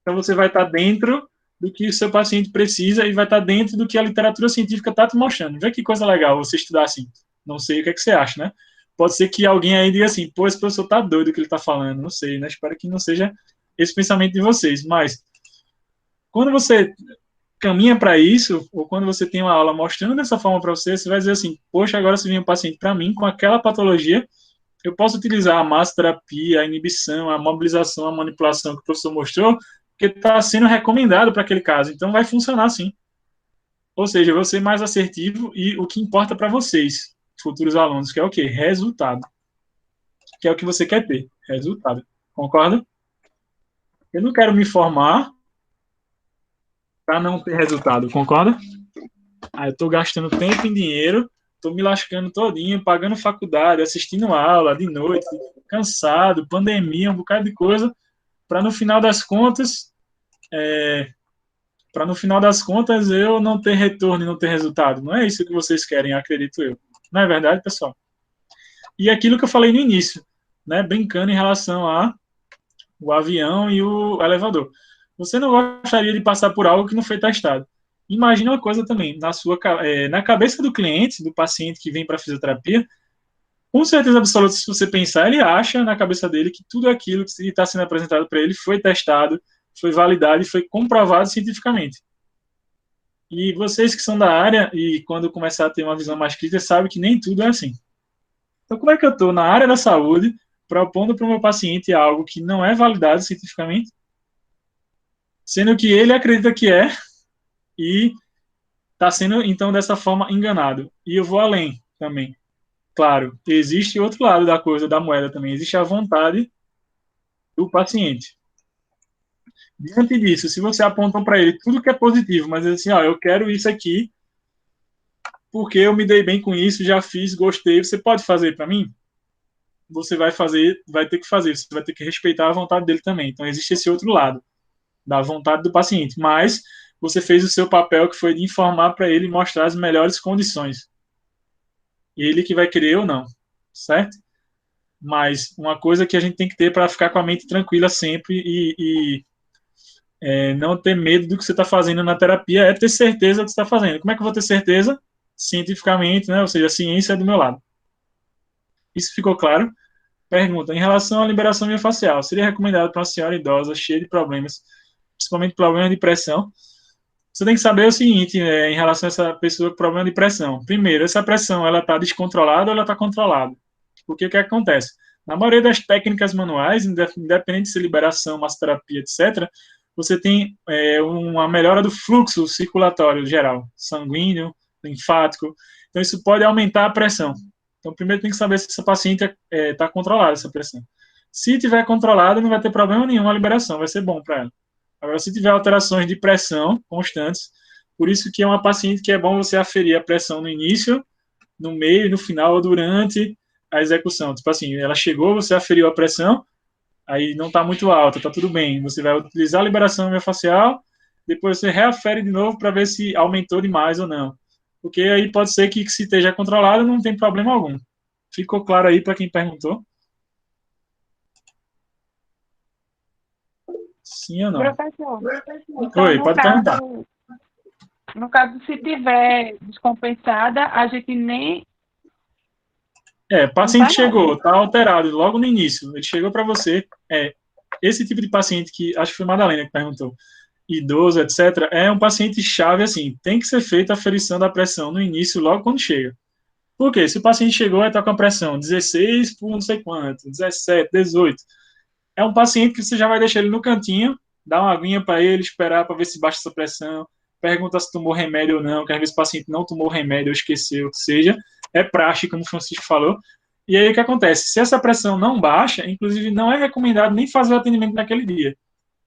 Então você vai estar dentro do que o seu paciente precisa e vai estar dentro do que a literatura científica está te mostrando. Vê que coisa legal você estudar assim. Não sei o que é que você acha, né? Pode ser que alguém aí diga assim, pô, esse professor tá doido o que ele tá falando. Não sei, né? Espero que não seja esse pensamento de vocês. Mas quando você caminha para isso, ou quando você tem uma aula mostrando dessa forma para você, você vai dizer assim, poxa, agora se vem um paciente para mim com aquela patologia, eu posso utilizar a massoterapia, a inibição, a mobilização, a manipulação que o professor mostrou, porque está sendo recomendado para aquele caso. Então vai funcionar sim. Ou seja, eu vou ser mais assertivo e o que importa para vocês, futuros alunos, que é o quê? Resultado. Que é o que você quer ter. Resultado. Concorda? Eu não quero me formar para não ter resultado. Concorda? Aí eu estou gastando tempo e dinheiro, estou me lascando todinho, pagando faculdade, assistindo aula de noite, cansado, pandemia, um bocado de coisa, para no final das contas eu não ter retorno e não ter resultado. Não é isso que vocês querem, acredito eu. Não é verdade, pessoal? E aquilo que eu falei no início, né, brincando em relação a o avião e o elevador. Você não gostaria de passar por algo que não foi testado. Imagina uma coisa também, na cabeça do cliente, do paciente que vem para a fisioterapia, com certeza absoluta, se você pensar, ele acha na cabeça dele que tudo aquilo que está sendo apresentado para ele foi testado, foi validado e foi comprovado cientificamente. E vocês que são da área e quando começar a ter uma visão mais crítica, sabem que nem tudo é assim. Então, como é que eu estou na área da saúde propondo para o meu paciente algo que não é validado cientificamente, sendo que ele acredita que é e está sendo, então, dessa forma enganado. E eu vou além também. Claro, existe outro lado da coisa, da moeda também. Existe a vontade do paciente. Diante disso, se você aponta para ele tudo que é positivo, mas assim, ó, eu quero isso aqui, porque eu me dei bem com isso, já fiz, gostei, você pode fazer para mim? Você vai fazer, vai ter que fazer, você vai ter que respeitar a vontade dele também. Então, existe esse outro lado, da vontade do paciente. Mas você fez o seu papel, que foi de informar para ele e mostrar as melhores condições. Ele que vai querer ou não, certo? Mas uma coisa que a gente tem que ter para ficar com a mente tranquila sempre e não ter medo do que você está fazendo na terapia é ter certeza do que você está fazendo. Como é que eu vou ter certeza? Cientificamente, né? Ou seja, a ciência é do meu lado. Isso ficou claro? Pergunta: em relação à liberação miofascial, seria recomendado para uma senhora idosa cheia de problemas, principalmente problemas de pressão? Você tem que saber o seguinte, em relação a essa pessoa com problema de pressão. Primeiro, essa pressão, ela está descontrolada ou ela está controlada? Porque o que acontece? Na maioria das técnicas manuais, independente de ser liberação, massoterapia, etc., você tem uma melhora do fluxo circulatório geral, sanguíneo, linfático. Então, isso pode aumentar a pressão. Então, primeiro tem que saber se essa paciente está controlada, essa pressão. Se tiver controlada, não vai ter problema nenhum a liberação, vai ser bom para ela. Agora, se tiver alterações de pressão constantes, por isso que é uma paciente que é bom você aferir a pressão no início, no meio, no final ou durante a execução. Tipo assim, ela chegou, você aferiu a pressão, aí não está muito alta, está tudo bem. Você vai utilizar a liberação miofascial, depois você reafere de novo para ver se aumentou demais ou não. Porque aí pode ser que se esteja controlado, não tem problema algum. Ficou claro aí para quem perguntou? Sim ou não? Professor, então Oi, pode perguntar. no caso, se tiver descompensada, a gente nem. O Não tá paciente não. chegou, está alterado logo no início. Ele chegou para você. Esse tipo de paciente que, acho que foi Madalena que perguntou, idoso, etc., é um paciente chave, assim, tem que ser feita a aferição da pressão no início, logo quando chega. Por quê? Se o paciente chegou e está com a pressão 16 por não sei quanto, 17, 18, é um paciente que você já vai deixar ele no cantinho, dar uma aguinha para ele, esperar para ver se baixa essa pressão, pergunta se tomou remédio ou não, que às vezes o paciente não tomou remédio ou esqueceu, que seja, é praxe, como o Francisco falou. E aí o que acontece? Se essa pressão não baixa, inclusive não é recomendado nem fazer o atendimento naquele dia.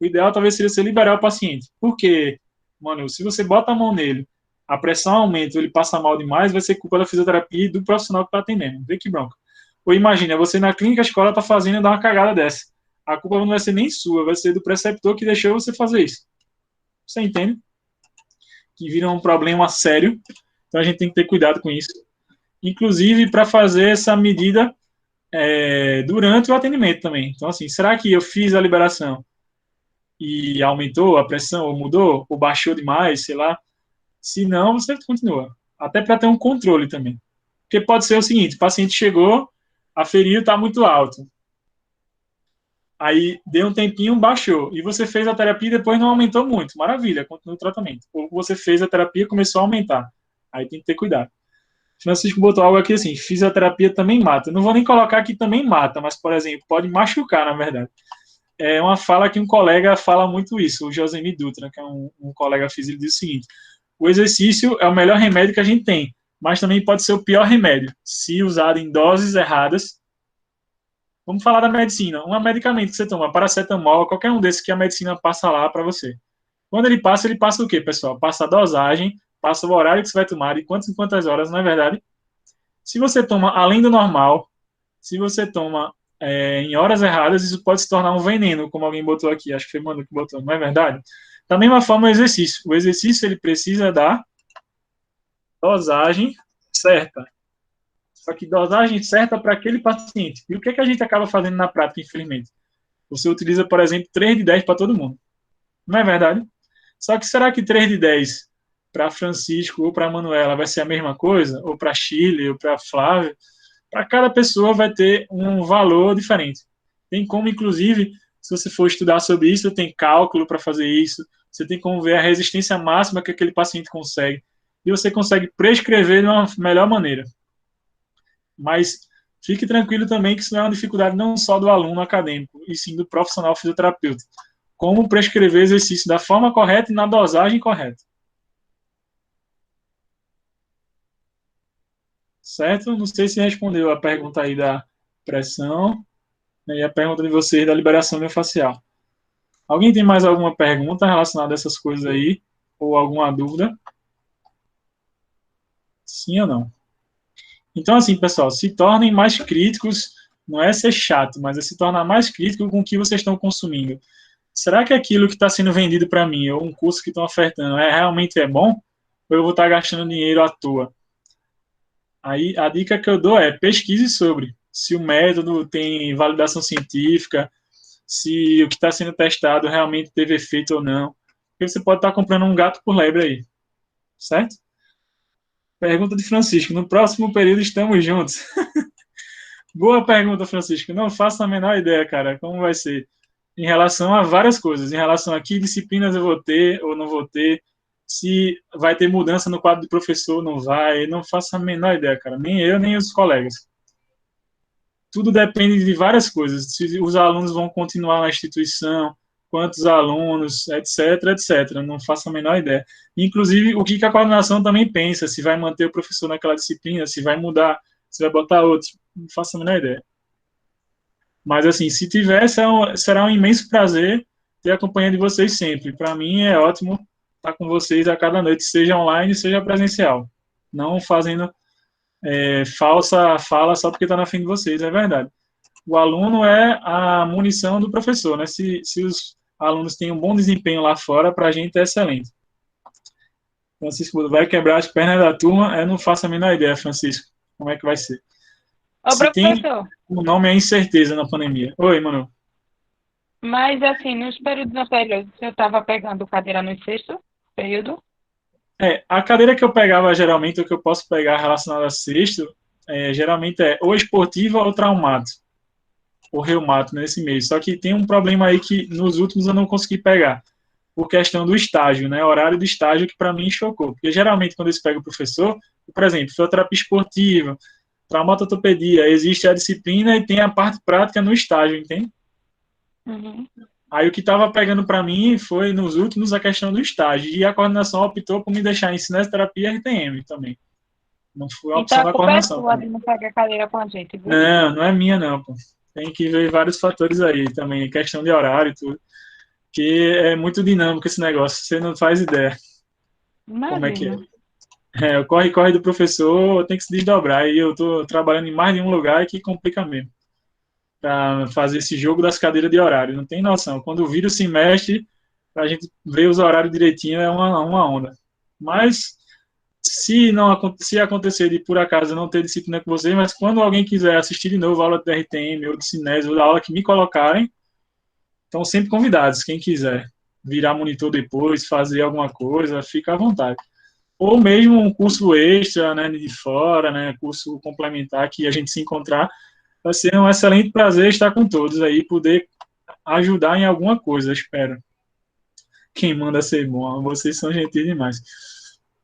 O ideal talvez seria você liberar o paciente. Por quê? Mano, se você bota a mão nele, a pressão aumenta, ele passa mal demais, vai ser culpa da fisioterapia e do profissional que está atendendo. Vê que bronca. Ou imagina, você na clínica, a escola está fazendo e dá uma cagada dessa. A culpa não vai ser nem sua, vai ser do preceptor que deixou você fazer isso. Você entende? Que vira um problema sério. Então a gente tem que ter cuidado com isso. Inclusive para fazer essa medida durante o atendimento também. Então, assim, será que eu fiz a liberação e aumentou a pressão, ou mudou, ou baixou demais, sei lá? Se não, você continua. Até para ter um controle também. Porque pode ser o seguinte: o paciente chegou, aferiu, está muito alto. Aí deu um tempinho, baixou. E você fez a terapia e depois não aumentou muito. Maravilha, continua o tratamento. Ou você fez a terapia e começou a aumentar. Aí tem que ter cuidado. Francisco botou algo aqui assim: fisioterapia também mata. Eu não vou nem colocar que também mata, mas, por exemplo, pode machucar, na verdade. É uma fala que um colega fala muito isso, o Josemir Dutra, que é um colega físico, ele diz o seguinte: o exercício é o melhor remédio que a gente tem, mas também pode ser o pior remédio, se usado em doses erradas. Vamos falar da medicina. Um medicamento que você toma, paracetamol, qualquer um desses que a medicina passa lá para você. Quando ele passa o quê, pessoal? Passa a dosagem, passa o horário que você vai tomar, de quantas em quantas horas, não é verdade? Se você toma além do normal, se você toma em horas erradas, isso pode se tornar um veneno, como alguém botou aqui, acho que foi o Manu que botou, não é verdade? Da mesma forma, o exercício. O exercício ele precisa da dosagem certa. Só que dosagem certa para aquele paciente. E o que, é que a gente acaba fazendo na prática, infelizmente? Você utiliza, por exemplo, 3 de 10 para todo mundo. Não é verdade? Só que será que 3 de 10 para Francisco ou para Manuela vai ser a mesma coisa? Ou para Chile, ou para Flávia? Para cada pessoa vai ter um valor diferente. Tem como, inclusive, se você for estudar sobre isso, tem cálculo para fazer isso, você tem como ver a resistência máxima que aquele paciente consegue, e você consegue prescrever de uma melhor maneira. Mas fique tranquilo também que isso não é uma dificuldade não só do aluno acadêmico, e sim do profissional fisioterapeuta. Como prescrever exercício da forma correta e na dosagem correta. Certo? Não sei se respondeu a pergunta aí da pressão, né, e a pergunta de vocês da liberação miofascial. Alguém tem mais alguma pergunta relacionada a essas coisas aí? Ou alguma dúvida? Sim ou não? Então, assim, pessoal, se tornem mais críticos, não é ser chato, mas é se tornar mais crítico com o que vocês estão consumindo. Será que aquilo que está sendo vendido para mim, ou um curso que estão ofertando, realmente é bom? Ou eu vou estar gastando dinheiro à toa? Aí a dica que eu dou é pesquise sobre se o método tem validação científica, se o que está sendo testado realmente teve efeito ou não. Porque você pode estar comprando um gato por lebre aí, certo? Pergunta de Francisco. No próximo período estamos juntos. Boa pergunta, Francisco. Não faço a menor ideia, cara, como vai ser. Em relação a várias coisas. Em relação a que disciplinas eu vou ter ou não vou ter. Se vai ter mudança no quadro do professor ou não vai. Não faço a menor ideia, cara. Nem eu, nem os colegas. Tudo depende de várias coisas. Se os alunos vão continuar na instituição, quantos alunos, etc, etc. Não faço a menor ideia. Inclusive, o que a coordenação também pensa, se vai manter o professor naquela disciplina, se vai mudar, se vai botar outro. Não faço a menor ideia. Mas, assim, se tiver, será um imenso prazer ter a companhia de vocês sempre. Para mim é ótimo estar com vocês a cada noite, seja online, seja presencial. Não fazendo falsa fala só porque está na frente de vocês, é verdade. O aluno é a munição do professor, né? Se os alunos têm um bom desempenho lá fora, para a gente é excelente. Francisco, vai quebrar as pernas da turma? Eu não faço a menor ideia, Francisco, como é que vai ser. Ô, Se tem, professor, o nome é incerteza na pandemia. Oi, mano. mas assim, nos períodos anteriores, eu estava pegando cadeira no sexto período? A cadeira que eu pegava geralmente, ou que eu posso pegar relacionada a sexto, geralmente é ou esportiva ou traumato, ou reumato nesse mês. Só que tem um problema aí que nos últimos eu não consegui pegar, por questão do estágio, né? Horário do estágio que para mim chocou. Porque geralmente quando eles pegam o professor, por exemplo, fisioterapia esportiva, traumatologia, existe a disciplina e tem a parte prática no estágio, entende? Uhum. Aí o que estava pegando para mim foi, nos últimos, a questão do estágio. E a coordenação optou por me deixar em cinesioterapia e RTM também. Não foi uma Então opção a da culpa é coordenação sua também. de não pegar cadeira com a gente, viu? Não, não é minha não, pô. Tem que ver vários fatores aí também, questão de horário e tudo. Que é muito dinâmico esse negócio, você não faz ideia como é que Imagino. é. O corre-corre do professor tem que se desdobrar. E eu estou trabalhando em mais de um lugar e que complica mesmo. Para fazer esse jogo das cadeiras de horário. Não tem noção. Quando o vírus se mexe, para a gente ver os horários direitinho é uma onda. Mas se não se acontecer de por acaso não ter disciplina com vocês, mas quando alguém quiser assistir de novo a aula de RTM ou de Cinésio, ou da aula que me colocarem, estão sempre convidados. Quem quiser virar monitor depois, fazer alguma coisa, fica à vontade. Ou mesmo um curso extra, né, de fora, né, curso complementar que a gente se encontrar, vai ser um excelente prazer estar com todos aí, poder ajudar em alguma coisa, espero. Quem manda ser bom, vocês são gentis demais.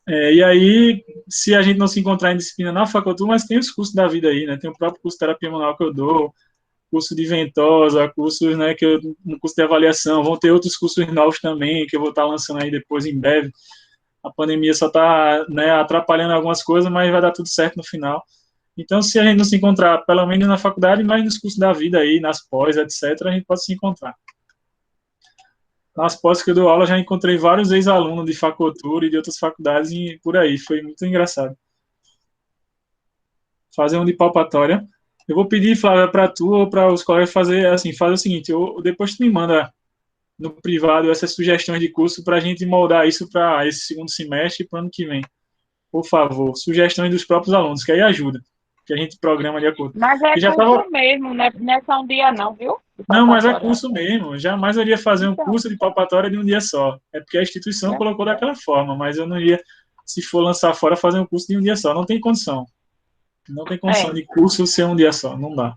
E aí, se a gente não se encontrar em disciplina na faculdade, mas tem os cursos da vida aí, né? Tem o próprio curso de terapia manual que eu dou, curso de ventosa, cursos, né, um curso de avaliação, vão ter outros cursos novos também, que eu vou estar lançando aí depois em breve. A pandemia só está, né, atrapalhando algumas coisas, mas vai dar tudo certo no final. Então, se a gente não se encontrar, pelo menos na faculdade, mas nos cursos da vida aí, nas pós, etc., a gente pode se encontrar. Nas pós que eu dou aula, já encontrei vários ex-alunos de facultura e de outras faculdades e por aí. Foi muito engraçado. Fazer um de palpatória. Eu vou pedir, Flávia, para tu ou para os colegas fazer assim, fazer o seguinte, depois tu me manda no privado essas sugestões de curso para a gente moldar isso para esse segundo semestre e para o ano que vem. Por favor, sugestões dos próprios alunos, que aí ajuda, que a gente programa de acordo. Mas é Que já tava, curso mesmo, né? Não é só um dia não, viu? De não, mas é palpatória. curso mesmo. Jamais eu iria fazer um Então, curso de palpatória de um dia só. É porque a instituição já colocou sei. daquela forma, mas eu não iria, se for lançar fora, fazer um curso de um dia só. Não tem condição. Não tem condição É, de curso ser um dia só. Não dá.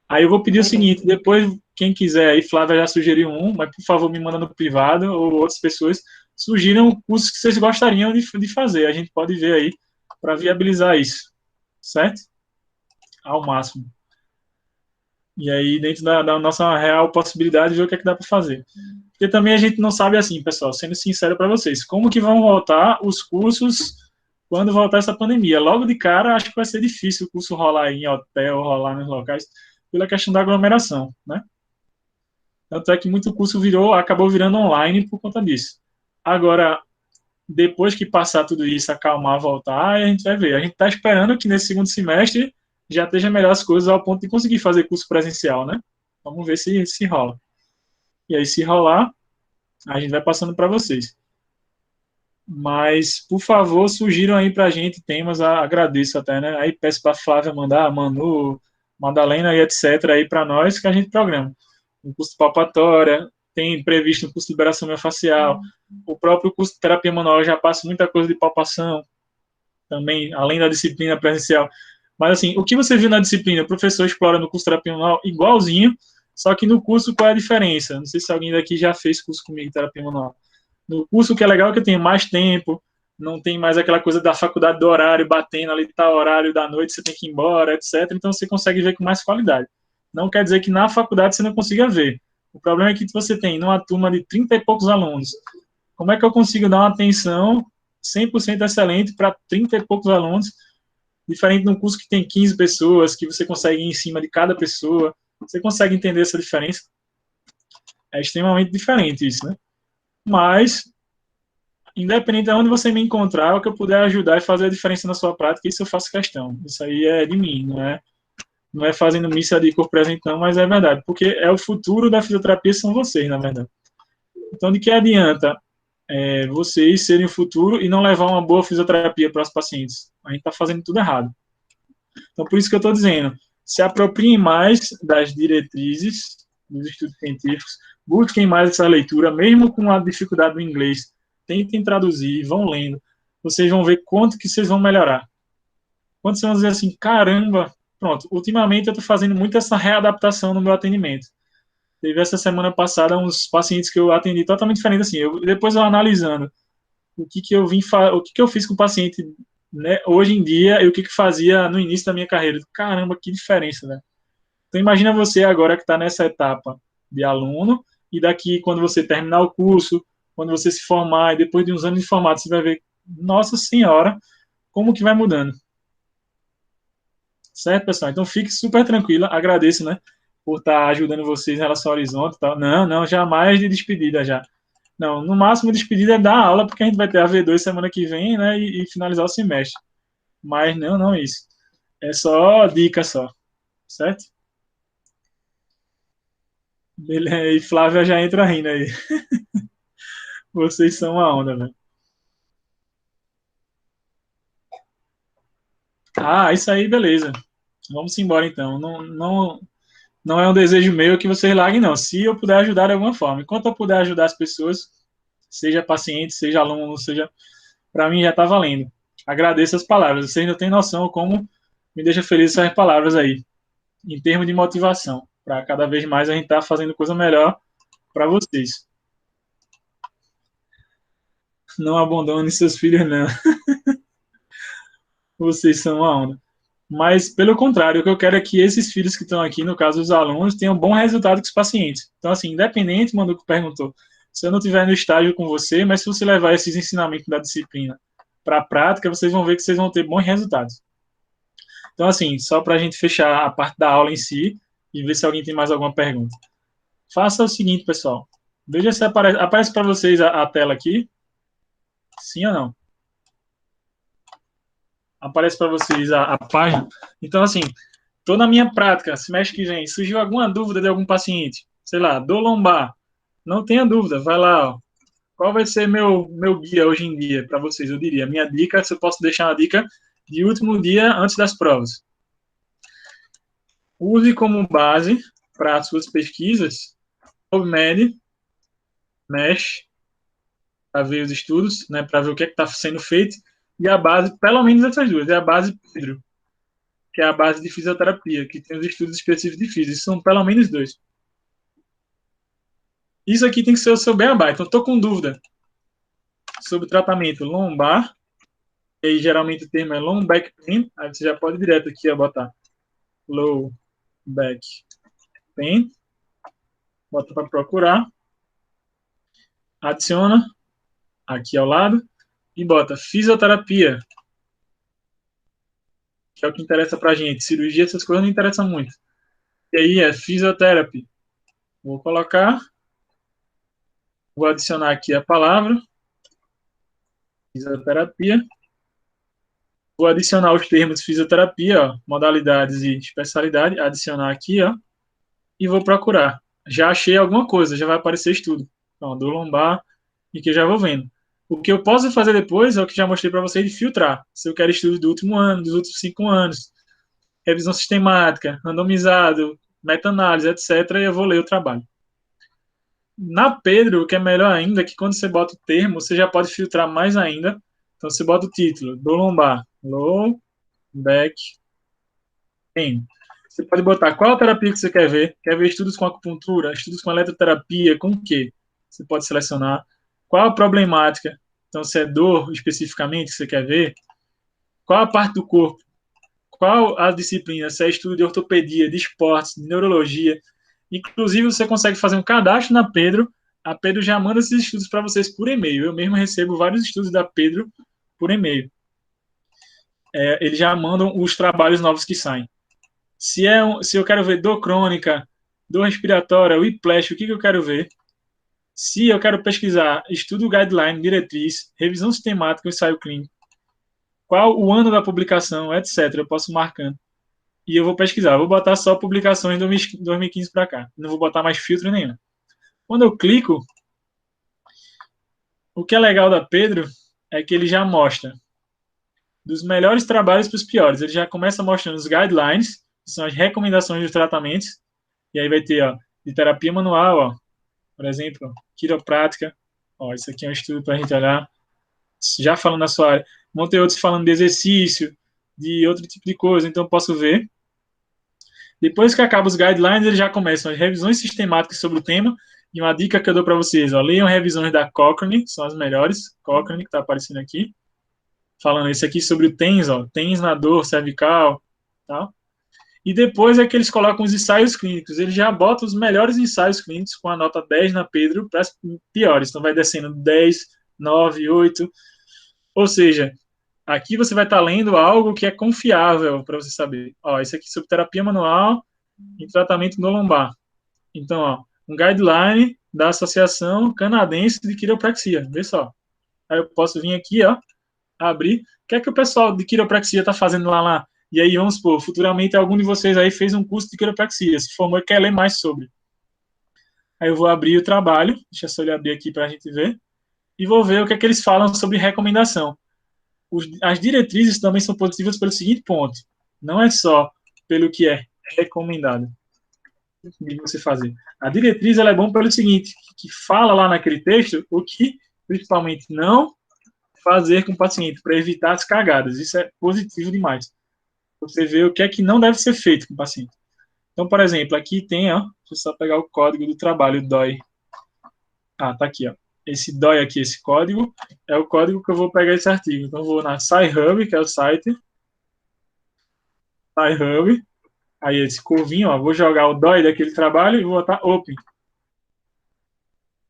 Aí eu vou pedir o beleza. seguinte, depois, quem quiser, aí Flávia já sugeriu um, mas por favor me manda no privado, ou outras pessoas sugiram cursos que vocês gostariam de fazer. A gente pode ver aí para viabilizar isso, certo? Ao máximo. E aí, dentro da nossa real possibilidade, ver o que é que dá para fazer. Porque também a gente não sabe assim, pessoal, sendo sincero para vocês, como que vão voltar os cursos quando voltar essa pandemia. Logo de cara, acho que vai ser difícil o curso rolar em hotel, rolar nos locais, pela questão da aglomeração, né? Tanto é que muito curso acabou virando online por conta disso. Agora, depois que passar tudo isso, acalmar, voltar, a gente vai ver. A gente está esperando que nesse segundo semestre já esteja melhor as coisas ao ponto de conseguir fazer curso presencial, né? Vamos ver se rola. E aí, se rolar, a gente vai passando para vocês. Mas, por favor, sugiram aí para a gente temas, agradeço até, né? Aí peço para a Flávia mandar, Manu, Madalena e etc. aí para nós, que a gente programa. Um curso de palpatória, tem previsto um curso de liberação miofascial, o próprio curso de terapia manual eu já passa muita coisa de palpação, também, além da disciplina presencial. Mas, assim, o que você viu na disciplina, o professor explora no curso de terapia manual igualzinho, só que no curso qual é a diferença? Não sei se alguém daqui já fez curso comigo de terapia manual. No curso, o que é legal é que eu tenho mais tempo, não tem mais aquela coisa da faculdade do horário, batendo ali, tá horário da noite, você tem que ir embora, etc. Então você consegue ver com mais qualidade. Não quer dizer que na faculdade você não consiga ver. O problema é que você tem numa turma de 30 e poucos alunos. Como é que eu consigo dar uma atenção 100% excelente para 30 e poucos alunos, diferente de um curso que tem 15 pessoas, que você consegue ir em cima de cada pessoa? Você consegue entender essa diferença? É extremamente diferente isso, né? Mas independente de onde você me encontrar, o que eu puder ajudar e fazer a diferença na sua prática, isso eu faço questão. Isso aí é de mim, não é fazendo missa de corpo presente, não, mas é verdade, porque é o futuro da fisioterapia, são vocês, na verdade. Então, de que adianta vocês serem o futuro e não levar uma boa fisioterapia para os pacientes? A gente está fazendo tudo errado. Então, por isso que eu estou dizendo, se apropriem mais das diretrizes dos estudos científicos, busquem mais essa leitura, mesmo com a dificuldade do inglês, tentem traduzir, vão lendo, vocês vão ver quanto que vocês vão melhorar. Quando vocês vão dizer assim, caramba, pronto, ultimamente eu estou fazendo muito essa readaptação no meu atendimento. Teve essa semana passada uns pacientes que eu atendi totalmente diferente assim, depois eu analisando o que eu fiz com o paciente, né, hoje em dia e o que fazia no início da minha carreira. Caramba, que diferença, né? Então imagina você agora que está nessa etapa de aluno e daqui quando você terminar o curso, quando você se formar e depois de uns anos de formado, você vai ver, nossa senhora, como que vai mudando. Certo, pessoal? Então fique super tranquila, agradeço, né, por estar ajudando vocês em relação ao horizonte e tal. Não, não, jamais de despedida já. Não, no máximo despedida é dar aula, porque a gente vai ter a V2 semana que vem, né, e finalizar o semestre. Mas não, não é isso. É só dica só, certo? E Flávia já entra rindo aí. Vocês são a onda, velho. Ah, isso aí, beleza. Vamos embora então. Não, não, não é um desejo meu que vocês larguem, não. Se eu puder ajudar de alguma forma. Enquanto eu puder ajudar as pessoas, seja paciente, seja aluno, seja. Para mim já está valendo. Agradeço as palavras. Vocês não têm noção como me deixa feliz essas palavras aí, em termos de motivação. Para cada vez mais a gente estar fazendo coisa melhor para vocês. Não abandone seus filhos, não. Vocês são a onda. Mas, pelo contrário, o que eu quero é que esses filhos que estão aqui, no caso os alunos, tenham bom resultado com os pacientes. Então, assim, independente, Manduco perguntou, se eu não estiver no estágio com você, mas se você levar esses ensinamentos da disciplina para a prática, vocês vão ver que vocês vão ter bons resultados. Então, assim, só para a gente fechar a parte da aula em si e ver se alguém tem mais alguma pergunta. Faça o seguinte, pessoal. Veja se aparece para vocês a tela aqui. Sim ou não? Aparece para vocês a página. Então, assim, estou na minha prática, semestre que vem, surgiu alguma dúvida de algum paciente, sei lá, dor lombar, não tenha dúvida, vai lá, ó. Qual vai ser meu guia hoje em dia para vocês? Eu diria, minha dica, se eu posso deixar uma dica de último dia antes das provas. Use como base para as suas pesquisas PubMed, Mesh, para ver os estudos, né, para ver o que está sendo feito, e a base, pelo menos essas duas, é a base Pedro, que é a base de fisioterapia, que tem os estudos específicos de física, são pelo menos dois. Isso aqui tem que ser o seu beabá. Então, estou com dúvida sobre o tratamento lombar, e aí geralmente o termo é low back pain, aí você já pode direto aqui ó, botar low back pain, bota para procurar, adiciona aqui ao lado e bota fisioterapia, que é o que interessa para a gente. Cirurgia, essas coisas não interessam muito. E aí é fisioterapia. Vou colocar, vou adicionar aqui a palavra, fisioterapia. Vou adicionar os termos fisioterapia, ó, modalidades e especialidade, adicionar aqui, ó, e vou procurar. Já achei alguma coisa, já vai aparecer estudo. Então, dor lombar, e que eu já vou vendo. O que eu posso fazer depois é o que já mostrei para vocês de filtrar. Se eu quero estudo do último ano, dos últimos 5 anos, revisão sistemática, randomizado, meta-análise, etc., e eu vou ler o trabalho. Na Pedro, o que é melhor ainda é que quando você bota o termo, você já pode filtrar mais ainda. Então, você bota o título, dor lombar, low back pain. Você pode botar qual terapia que você quer ver. Quer ver estudos com acupuntura, estudos com eletroterapia, com o quê? Você pode selecionar. Qual a problemática? Então, se é dor especificamente que você quer ver, qual a parte do corpo? Qual a disciplina? Se é estudo de ortopedia, de esportes, de neurologia. Inclusive, você consegue fazer um cadastro na Pedro. A Pedro já manda esses estudos para vocês por e-mail. Eu mesmo recebo vários estudos da Pedro por e-mail. Eles já mandam os trabalhos novos que saem. Se eu quero ver dor crônica, dor respiratória, whiplash, o que eu quero ver? Se eu quero pesquisar estudo guideline, diretriz, revisão sistemática, ensaio clínico, qual o ano da publicação, etc. Eu posso marcando. E eu vou pesquisar. Eu vou botar só publicações de 2015 para cá. Não vou botar mais filtro nenhum. Quando eu clico, o que é legal da Pedro é que ele já mostra dos melhores trabalhos para os piores. Ele já começa mostrando os guidelines, que são as recomendações dos tratamentos. E aí vai ter, ó, de terapia manual, ó, por exemplo, quiroprática. Ó, isso aqui é um estudo para a gente olhar. Já falando na sua área. Vão ter outros falando de exercício, de outro tipo de coisa, então eu posso ver. Depois que acaba os guidelines, eles já começam as revisões sistemáticas sobre o tema. E uma dica que eu dou para vocês, ó, leiam revisões da Cochrane, são as melhores. Cochrane, que está aparecendo aqui. Falando esse aqui sobre o TENS, ó, TENS na dor cervical, tá? E depois é que eles colocam os ensaios clínicos. Eles já botam os melhores ensaios clínicos com a nota 10 na Pedro para as piores. Então vai descendo 10, 9, 8. Ou seja, aqui você vai estar lendo algo que é confiável para você saber. Ó, isso aqui é sobre terapia manual e tratamento no lombar. Então, ó, um guideline da Associação Canadense de Quiropraxia. Vê só. Aí eu posso vir aqui, ó, abrir. O que é que o pessoal de quiropraxia está fazendo lá? E aí, vamos supor, futuramente algum de vocês aí fez um curso de quiropraxia, se formou e quer ler mais sobre. Aí eu vou abrir o trabalho, deixa eu só abrir aqui para a gente ver, e vou ver o que é que eles falam sobre recomendação. As diretrizes também são positivas pelo seguinte ponto, não é só pelo que é recomendado de você fazer. A diretriz ela é bom pelo seguinte, que fala lá naquele texto o que principalmente não fazer com o paciente, para evitar as cagadas. Isso é positivo demais. Você vê o que é que não deve ser feito com o paciente. Então, por exemplo, aqui tem, ó, deixa eu só pegar o código do trabalho, DOI. Ah, tá aqui, ó. Esse DOI aqui, esse código, é o código que eu vou pegar esse artigo. Então, eu vou na SciHub, que é o site, SciHub, aí esse curvinho, ó, vou jogar o DOI daquele trabalho e vou botar Open.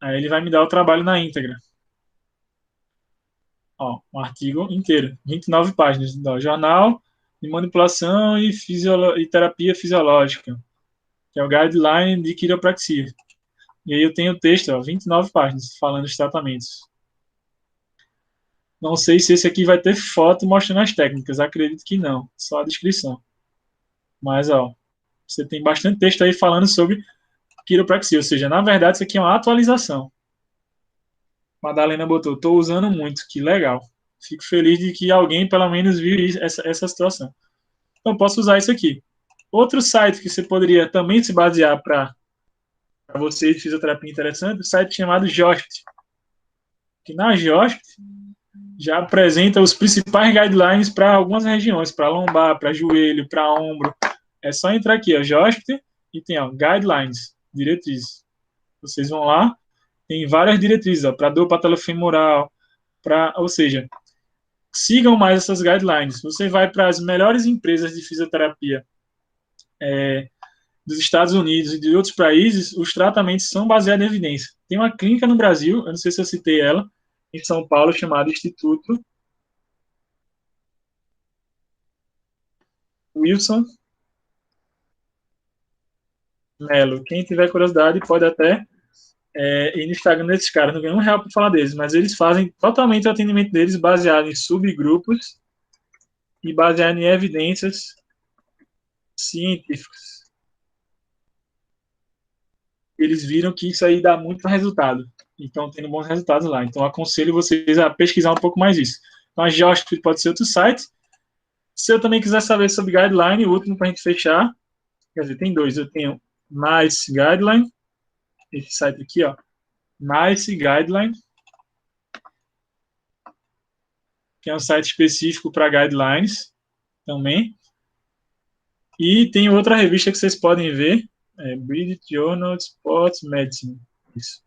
Aí ele vai me dar o trabalho na íntegra. Ó, um artigo inteiro, 29 páginas. Do Jornal de Manipulação e Terapia Fisiológica, que é o Guideline de Quiropraxia. E aí eu tenho o texto, ó, 29 páginas, falando dos tratamentos. Não sei se esse aqui vai ter foto mostrando as técnicas, acredito que não, só a descrição. Mas, ó, você tem bastante texto aí falando sobre quiropraxia, ou seja, na verdade isso aqui é uma atualização. Madalena botou, estou usando muito, que legal. Fico feliz de que alguém pelo menos viu essa situação. Então, posso usar isso aqui. Outro site que você poderia também se basear para você de fisioterapia interessante, o site chamado JOSPT. Que na JOSPT já apresenta os principais guidelines para algumas regiões, para lombar, para joelho, para ombro. É só entrar aqui, ó, JOSPT, e tem, ó, guidelines, diretrizes. Vocês vão lá, tem várias diretrizes, para dor patelofemoral, ou seja, sigam mais essas guidelines. Você vai para as melhores empresas de fisioterapia dos Estados Unidos e de outros países, os tratamentos são baseados em evidência. Tem uma clínica no Brasil, eu não sei se eu citei ela, em São Paulo, chamada Instituto Wilson Melo. Quem tiver curiosidade pode até E no Instagram desses caras, não ganham R$1 para falar deles, mas eles fazem totalmente o atendimento deles baseado em subgrupos e baseado em evidências científicas. Eles viram que isso aí dá muito resultado. Então, tendo bons resultados lá. Então, aconselho vocês a pesquisar um pouco mais isso. Então, a GeoScript pode ser outro site. Se eu também quiser saber sobre guideline, o último para a gente fechar, quer dizer, tem dois. Eu tenho Nice Guideline, esse site aqui, ó, Nice Guideline, que é um site específico para guidelines também. E tem outra revista que vocês podem ver, British Journal Sports Medicine, isso,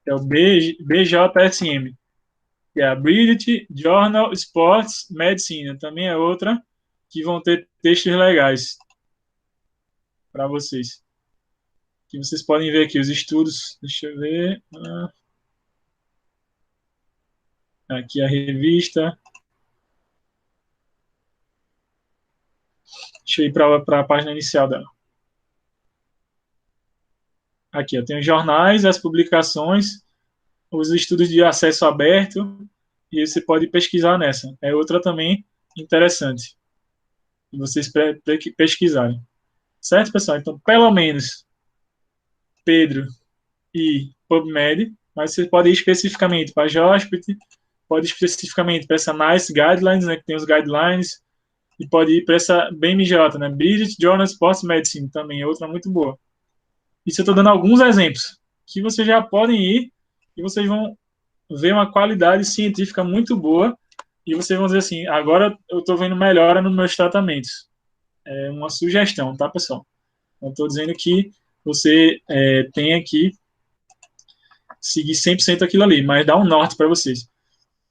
é o BJSM, que é a British Journal Sports Medicine, também é outra que vão ter textos legais para vocês. Que vocês podem ver aqui os estudos, deixa eu ver, aqui a revista, deixa eu ir para a página inicial dela. Aqui, eu tenho os jornais, as publicações, os estudos de acesso aberto, e você pode pesquisar nessa. É outra também interessante, de vocês pesquisarem. Certo, pessoal? Então, pelo menos, Pedro e PubMed, mas você pode ir especificamente para a JOSPT, pode ir especificamente para essa NICE Guidelines, né, que tem os guidelines, e pode ir para essa BMJ, né, British Journal Sports Medicine, também é outra muito boa. Isso eu estou dando alguns exemplos, que vocês já podem ir, e vocês vão ver uma qualidade científica muito boa, e vocês vão dizer assim, agora eu estou vendo melhora nos meus tratamentos. É uma sugestão, tá, pessoal? Não estou dizendo que você tenha que seguir 100% aquilo ali, mas dá um norte para vocês.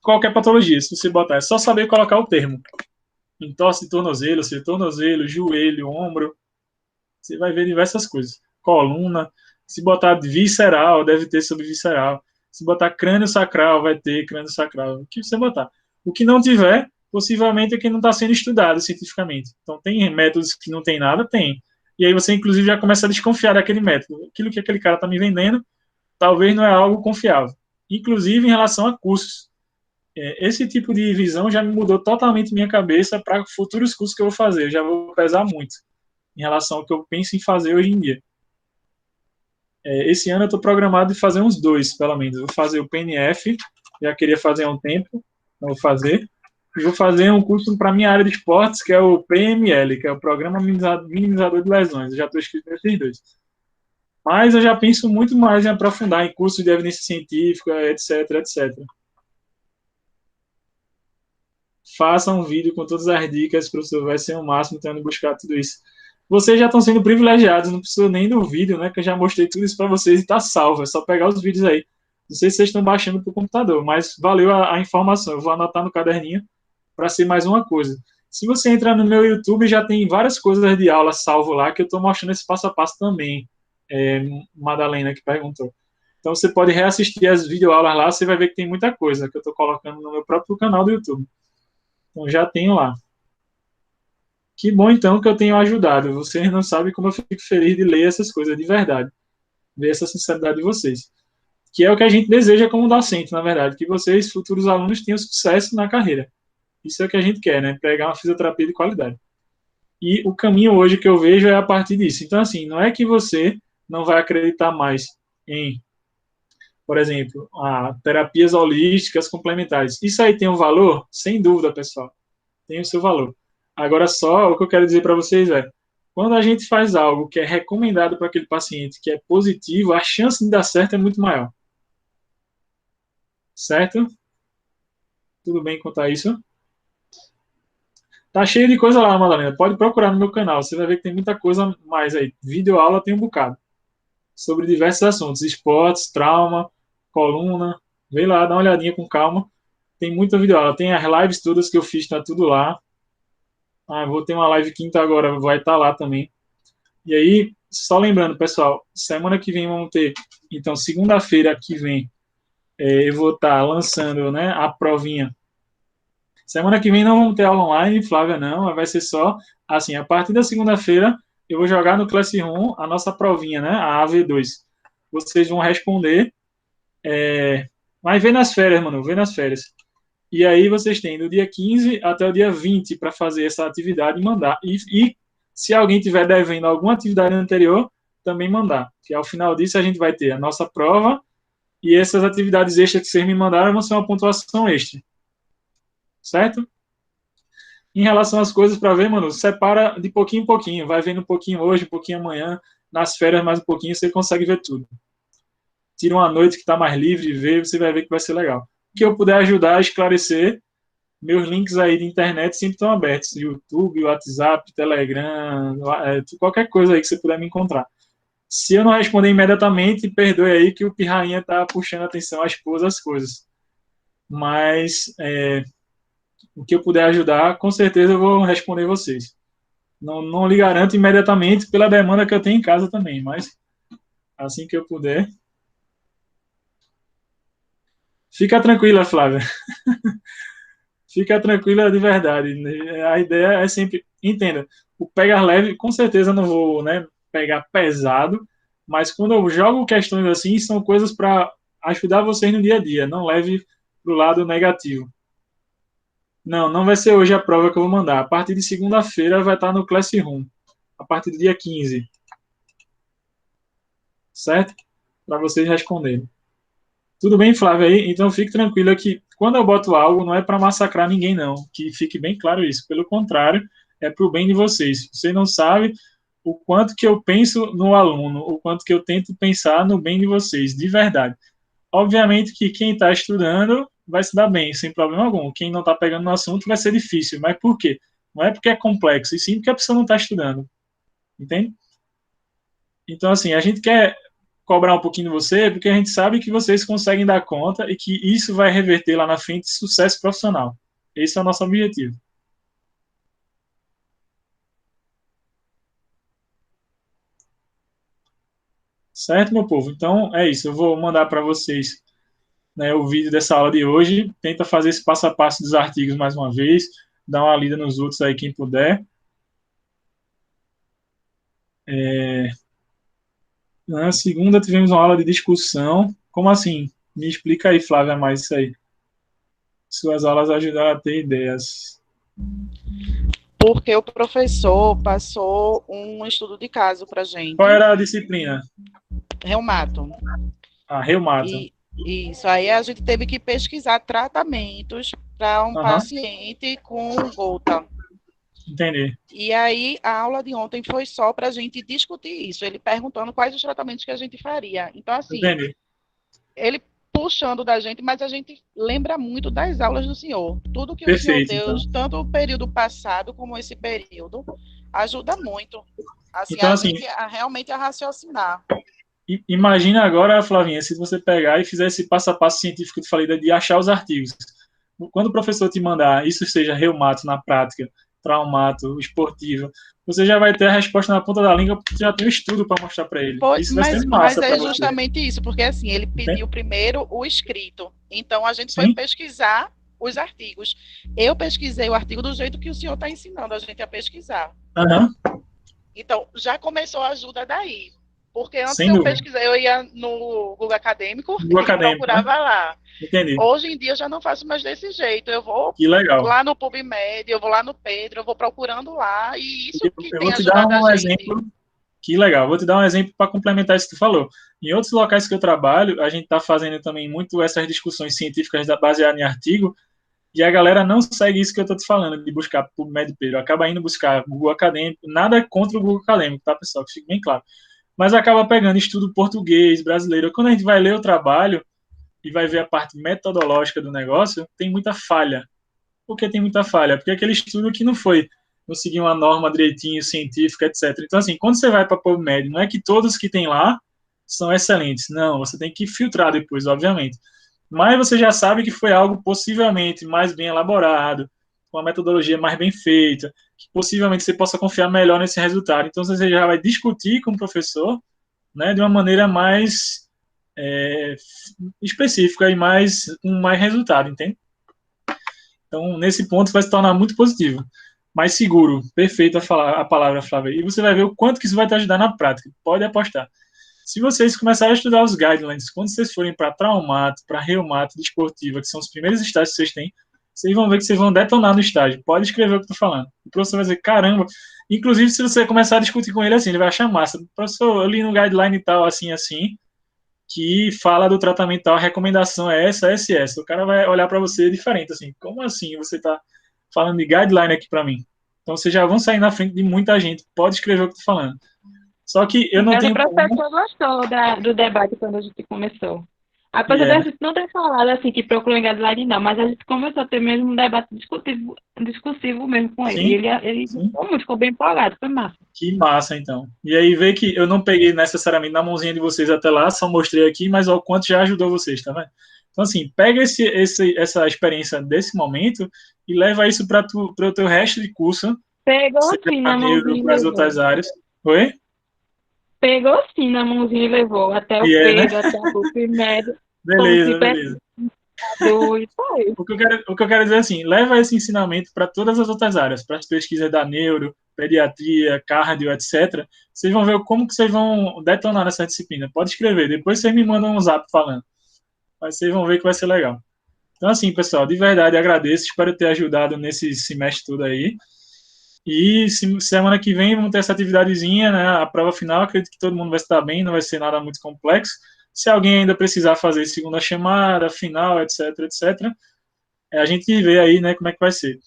Qualquer patologia, se você botar, é só saber colocar o termo. Entorse de tornozelo, seu tornozelo, joelho, ombro, você vai ver diversas coisas. Coluna, se botar visceral, deve ter subvisceral. Se botar crânio sacral, vai ter crânio sacral. O que você botar? O que não tiver, possivelmente é que não está sendo estudado cientificamente. Então, tem métodos que não tem nada? Tem. E aí você, inclusive, já começa a desconfiar daquele método. Aquilo que aquele cara está me vendendo, talvez não é algo confiável. Inclusive, em relação a cursos. Esse tipo de visão já me mudou totalmente minha cabeça para futuros cursos que eu vou fazer. Eu já vou pesar muito em relação ao que eu penso em fazer hoje em dia. Esse ano eu estou programado de fazer uns 2, pelo menos. Eu vou fazer o PNF, já queria fazer há um tempo, não vou fazer. E vou fazer um curso para minha área de esportes, que é o PML, que é o Programa Minimizador de Lesões. Eu já estou inscrito nesses dois. Mas eu já penso muito mais em aprofundar em cursos de evidência científica, etc, etc. Faça um vídeo com todas as dicas, professor, vai ser o máximo tentando buscar tudo isso. Vocês já estão sendo privilegiados, não precisa nem do vídeo, né? Que eu já mostrei tudo isso para vocês e está salvo. É só pegar os vídeos aí. Não sei se vocês estão baixando para o computador, mas valeu a informação. Eu vou anotar no caderninho para ser mais uma coisa. Se você entrar no meu YouTube, já tem várias coisas de aula salvo lá que eu estou mostrando esse passo a passo também. Madalena que perguntou. Então você pode reassistir as videoaulas lá, você vai ver que tem muita coisa que eu estou colocando no meu próprio canal do YouTube. Então já tenho lá. Que bom, então, que eu tenho ajudado. Vocês não sabem como eu fico feliz de ler essas coisas de verdade. Ver essa sinceridade de vocês. Que é o que a gente deseja como docente, na verdade. Que vocês, futuros alunos, tenham sucesso na carreira. Isso é o que a gente quer, né? Pegar uma fisioterapia de qualidade. E o caminho hoje que eu vejo é a partir disso. Então, assim, não é que você não vai acreditar mais em, por exemplo, terapias holísticas complementares. Isso aí tem um valor? Sem dúvida, pessoal. Tem o seu valor. Agora, só o que eu quero dizer para vocês é, quando a gente faz algo que é recomendado para aquele paciente, que é positivo, a chance de dar certo é muito maior. Certo? Tudo bem contar isso? Tá cheio de coisa lá, Madalena. Pode procurar no meu canal. Você vai ver que tem muita coisa mais aí. Vídeo aula tem um bocado. Sobre diversos assuntos. Esportes, trauma, coluna. Vê lá, dá uma olhadinha com calma. Tem muita vídeo aula. Tem as lives todas que eu fiz, tá tudo lá. Vou ter uma live quinta agora, vai estar lá também. E aí, só lembrando, pessoal, semana que vem vamos ter, então, segunda-feira que vem, eu vou estar lançando, né, a provinha. Semana que vem não vamos ter aula online, Flávia, não, vai ser só, assim, a partir da segunda-feira, eu vou jogar no Classroom a nossa provinha, né, a AV2. Vocês vão responder, Mas vê nas férias, mano, vê nas férias. E aí vocês têm do dia 15 até o dia 20 para fazer essa atividade e mandar. E se alguém tiver devendo alguma atividade anterior, também mandar. Que ao final disso a gente vai ter a nossa prova e essas atividades extras que vocês me mandaram vão ser uma pontuação extra. Certo? Em relação às coisas para ver, mano, separa de pouquinho em pouquinho. Vai vendo um pouquinho hoje, um pouquinho amanhã. Nas férias mais um pouquinho, você consegue ver tudo. Tira uma noite que está mais livre de ver, você vai ver que vai ser legal. O que eu puder ajudar a esclarecer, meus links aí de internet sempre estão abertos. YouTube, WhatsApp, Telegram, qualquer coisa aí que você puder me encontrar. Se eu não responder imediatamente, perdoe aí que o pirrainha está puxando a atenção à esposa, as coisas. Mas o que eu puder ajudar, com certeza eu vou responder vocês. Não lhe garanto imediatamente pela demanda que eu tenho em casa também, mas assim que eu puder. Fica tranquila, Flávia. Fica tranquila de verdade. A ideia é sempre, entenda, o pegar leve, com certeza não vou, né, pegar pesado, mas quando eu jogo questões assim, são coisas para ajudar vocês no dia a dia, não leve para o lado negativo. Não vai ser hoje a prova que eu vou mandar. A partir de segunda-feira vai estar no Classroom, a partir do dia 15, certo? Para vocês responderem. Tudo bem, Flávio, aí? Então fique tranquilo que quando eu boto algo, não é para massacrar ninguém, não. Que fique bem claro isso. Pelo contrário, é para o bem de vocês. Você não sabe o quanto que eu penso no aluno, o quanto que eu tento pensar no bem de vocês, de verdade. Obviamente que quem está estudando vai se dar bem, sem problema algum. Quem não está pegando no assunto vai ser difícil. Mas por quê? Não é porque é complexo, e sim porque a pessoa não está estudando. Entende? Então, assim, a gente quer cobrar um pouquinho de você, porque a gente sabe que vocês conseguem dar conta e que isso vai reverter lá na frente sucesso profissional. Esse é o nosso objetivo. Certo, meu povo? Então é isso. Eu vou mandar para vocês, né, o vídeo dessa aula de hoje. Tenta fazer esse passo a passo dos artigos mais uma vez. Dá uma lida nos outros aí, quem puder. Na segunda tivemos uma aula de discussão. Como assim? Me explica aí, Flávia, mais isso aí. Suas aulas ajudaram a ter ideias. Porque o professor passou um estudo de caso para gente. Qual era a disciplina? Reumato. Reumato. E isso aí a gente teve que pesquisar tratamentos para um paciente com gota. Entendi. E aí a aula de ontem foi só para a gente discutir isso, ele perguntando quais os tratamentos que a gente faria. Então, assim, Entendi. ele puxando da gente, mas a gente lembra muito das aulas do senhor. Tudo que Perfeito, o senhor deu, então. tanto o período passado como esse período, ajuda muito. Assim, Então, a assim, gente realmente a raciocinar. Imagina agora, Flavinha, se você pegar e fizer esse passo a passo científico que eu falei de achar os artigos. Quando o professor te mandar, isso seja reumato na prática, traumato, esportivo, você já vai ter a resposta na ponta da língua porque já tem um estudo para mostrar para ele. Isso vai ser massa para é você. justamente isso, porque assim, ele pediu primeiro o escrito. Então, a gente foi Sim? pesquisar os artigos. Eu pesquisei o artigo do jeito que o senhor está ensinando a gente a pesquisar. Aham. Então, já começou a ajuda daí. Porque antes Sem eu dúvida. pesquisei, eu ia no Google Acadêmico Google e Acadêmico, né? procurava lá. Entendi. Hoje em dia eu já não faço mais desse jeito. Eu vou Que legal. lá no PubMed, eu vou lá no Pedro, eu vou procurando lá, e isso que Eu tem vou te dar ajudado um a gente. exemplo. Que legal. Vou te dar um exemplo para complementar isso que tu falou. Em outros locais que eu trabalho, a gente está fazendo também muito essas discussões científicas baseadas em artigo, e a galera não segue isso que eu estou te falando, de buscar PubMed Pedro. Acaba indo buscar Google Acadêmico. Nada contra o Google Acadêmico, tá, pessoal? Que fique bem claro. Mas acaba pegando estudo português, brasileiro. Quando a gente vai ler o trabalho e vai ver a parte metodológica do negócio, tem muita falha. Por que tem muita falha? Porque é aquele estudo que não seguiu uma norma direitinho, científica, etc. Então, assim, quando você vai para a PubMed, não é que todos que tem lá são excelentes. Não, você tem que filtrar depois, obviamente. Mas você já sabe que foi algo possivelmente mais bem elaborado, com uma metodologia mais bem feita, que possivelmente você possa confiar melhor nesse resultado. Então, você já vai discutir com o professor, né, de uma maneira mais específica e com mais resultado, entende? Então, nesse ponto, vai se tornar muito positivo. Mais seguro. Perfeito a palavra, Flávia. E você vai ver o quanto que isso vai te ajudar na prática. Pode apostar. Se vocês começarem a estudar os guidelines, quando vocês forem para traumato, para reumato, desportiva, que são os primeiros estágios que vocês têm, vocês vão ver que vocês vão detonar no estágio. Pode escrever o que eu tô falando. O professor vai dizer, caramba. Inclusive, se você começar a discutir com ele assim, ele vai achar massa. Professor, eu li no guideline e tal, assim, assim, que fala do tratamento tal, a recomendação é essa, essa e essa. O cara vai olhar para você diferente, assim, como assim você tá falando de guideline aqui para mim? Então, vocês já vão sair na frente de muita gente. Pode escrever o que eu tô falando. Só que eu não Mas o tenho como... professor gostou do debate quando a gente começou. E Apesar é, da né? gente não ter falado assim que procurou em guideline, não, mas a gente começou a ter mesmo um debate discursivo mesmo com ele. E Sim, ele sim. gostou muito, ficou bem empolgado, foi massa. Que massa, então. E aí vê que eu não peguei necessariamente na mãozinha de vocês até lá, só mostrei aqui, mas o quanto já ajudou vocês, tá vendo? Então, assim, pega essa experiência desse momento e leva isso para o teu resto de curso, Pegou seja assim para na neuro, mãozinha e para as levou. outras áreas. Oi? Pegou sim na mãozinha e levou. Até o E é, né? Pedro, até a grupo médio, como se Beleza, beleza. pesquisador e foi. O que eu quero dizer é assim, leva esse ensinamento para todas as outras áreas, para as pesquisas da neuro, pediatria, cardio, etc. Vocês vão ver como que vocês vão detonar nessa disciplina. Pode escrever, depois vocês me mandam um zap falando. Mas vocês vão ver que vai ser legal. Então, assim, pessoal, de verdade agradeço, espero ter ajudado nesse semestre todo aí. E semana que vem vamos ter essa atividadezinha, né? A prova final, acredito que todo mundo vai estar bem, não vai ser nada muito complexo. Se alguém ainda precisar fazer segunda chamada, final, etc, etc, a gente vê aí, né, como é que vai ser.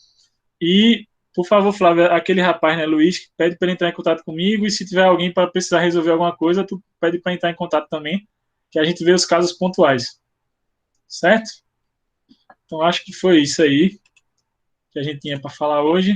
E, por favor, Flávia, aquele rapaz, né, Luiz, pede para ele entrar em contato comigo, e se tiver alguém para precisar resolver alguma coisa, tu pede para entrar em contato também, que a gente vê os casos pontuais. Certo? Então, acho que foi isso aí que a gente tinha para falar hoje.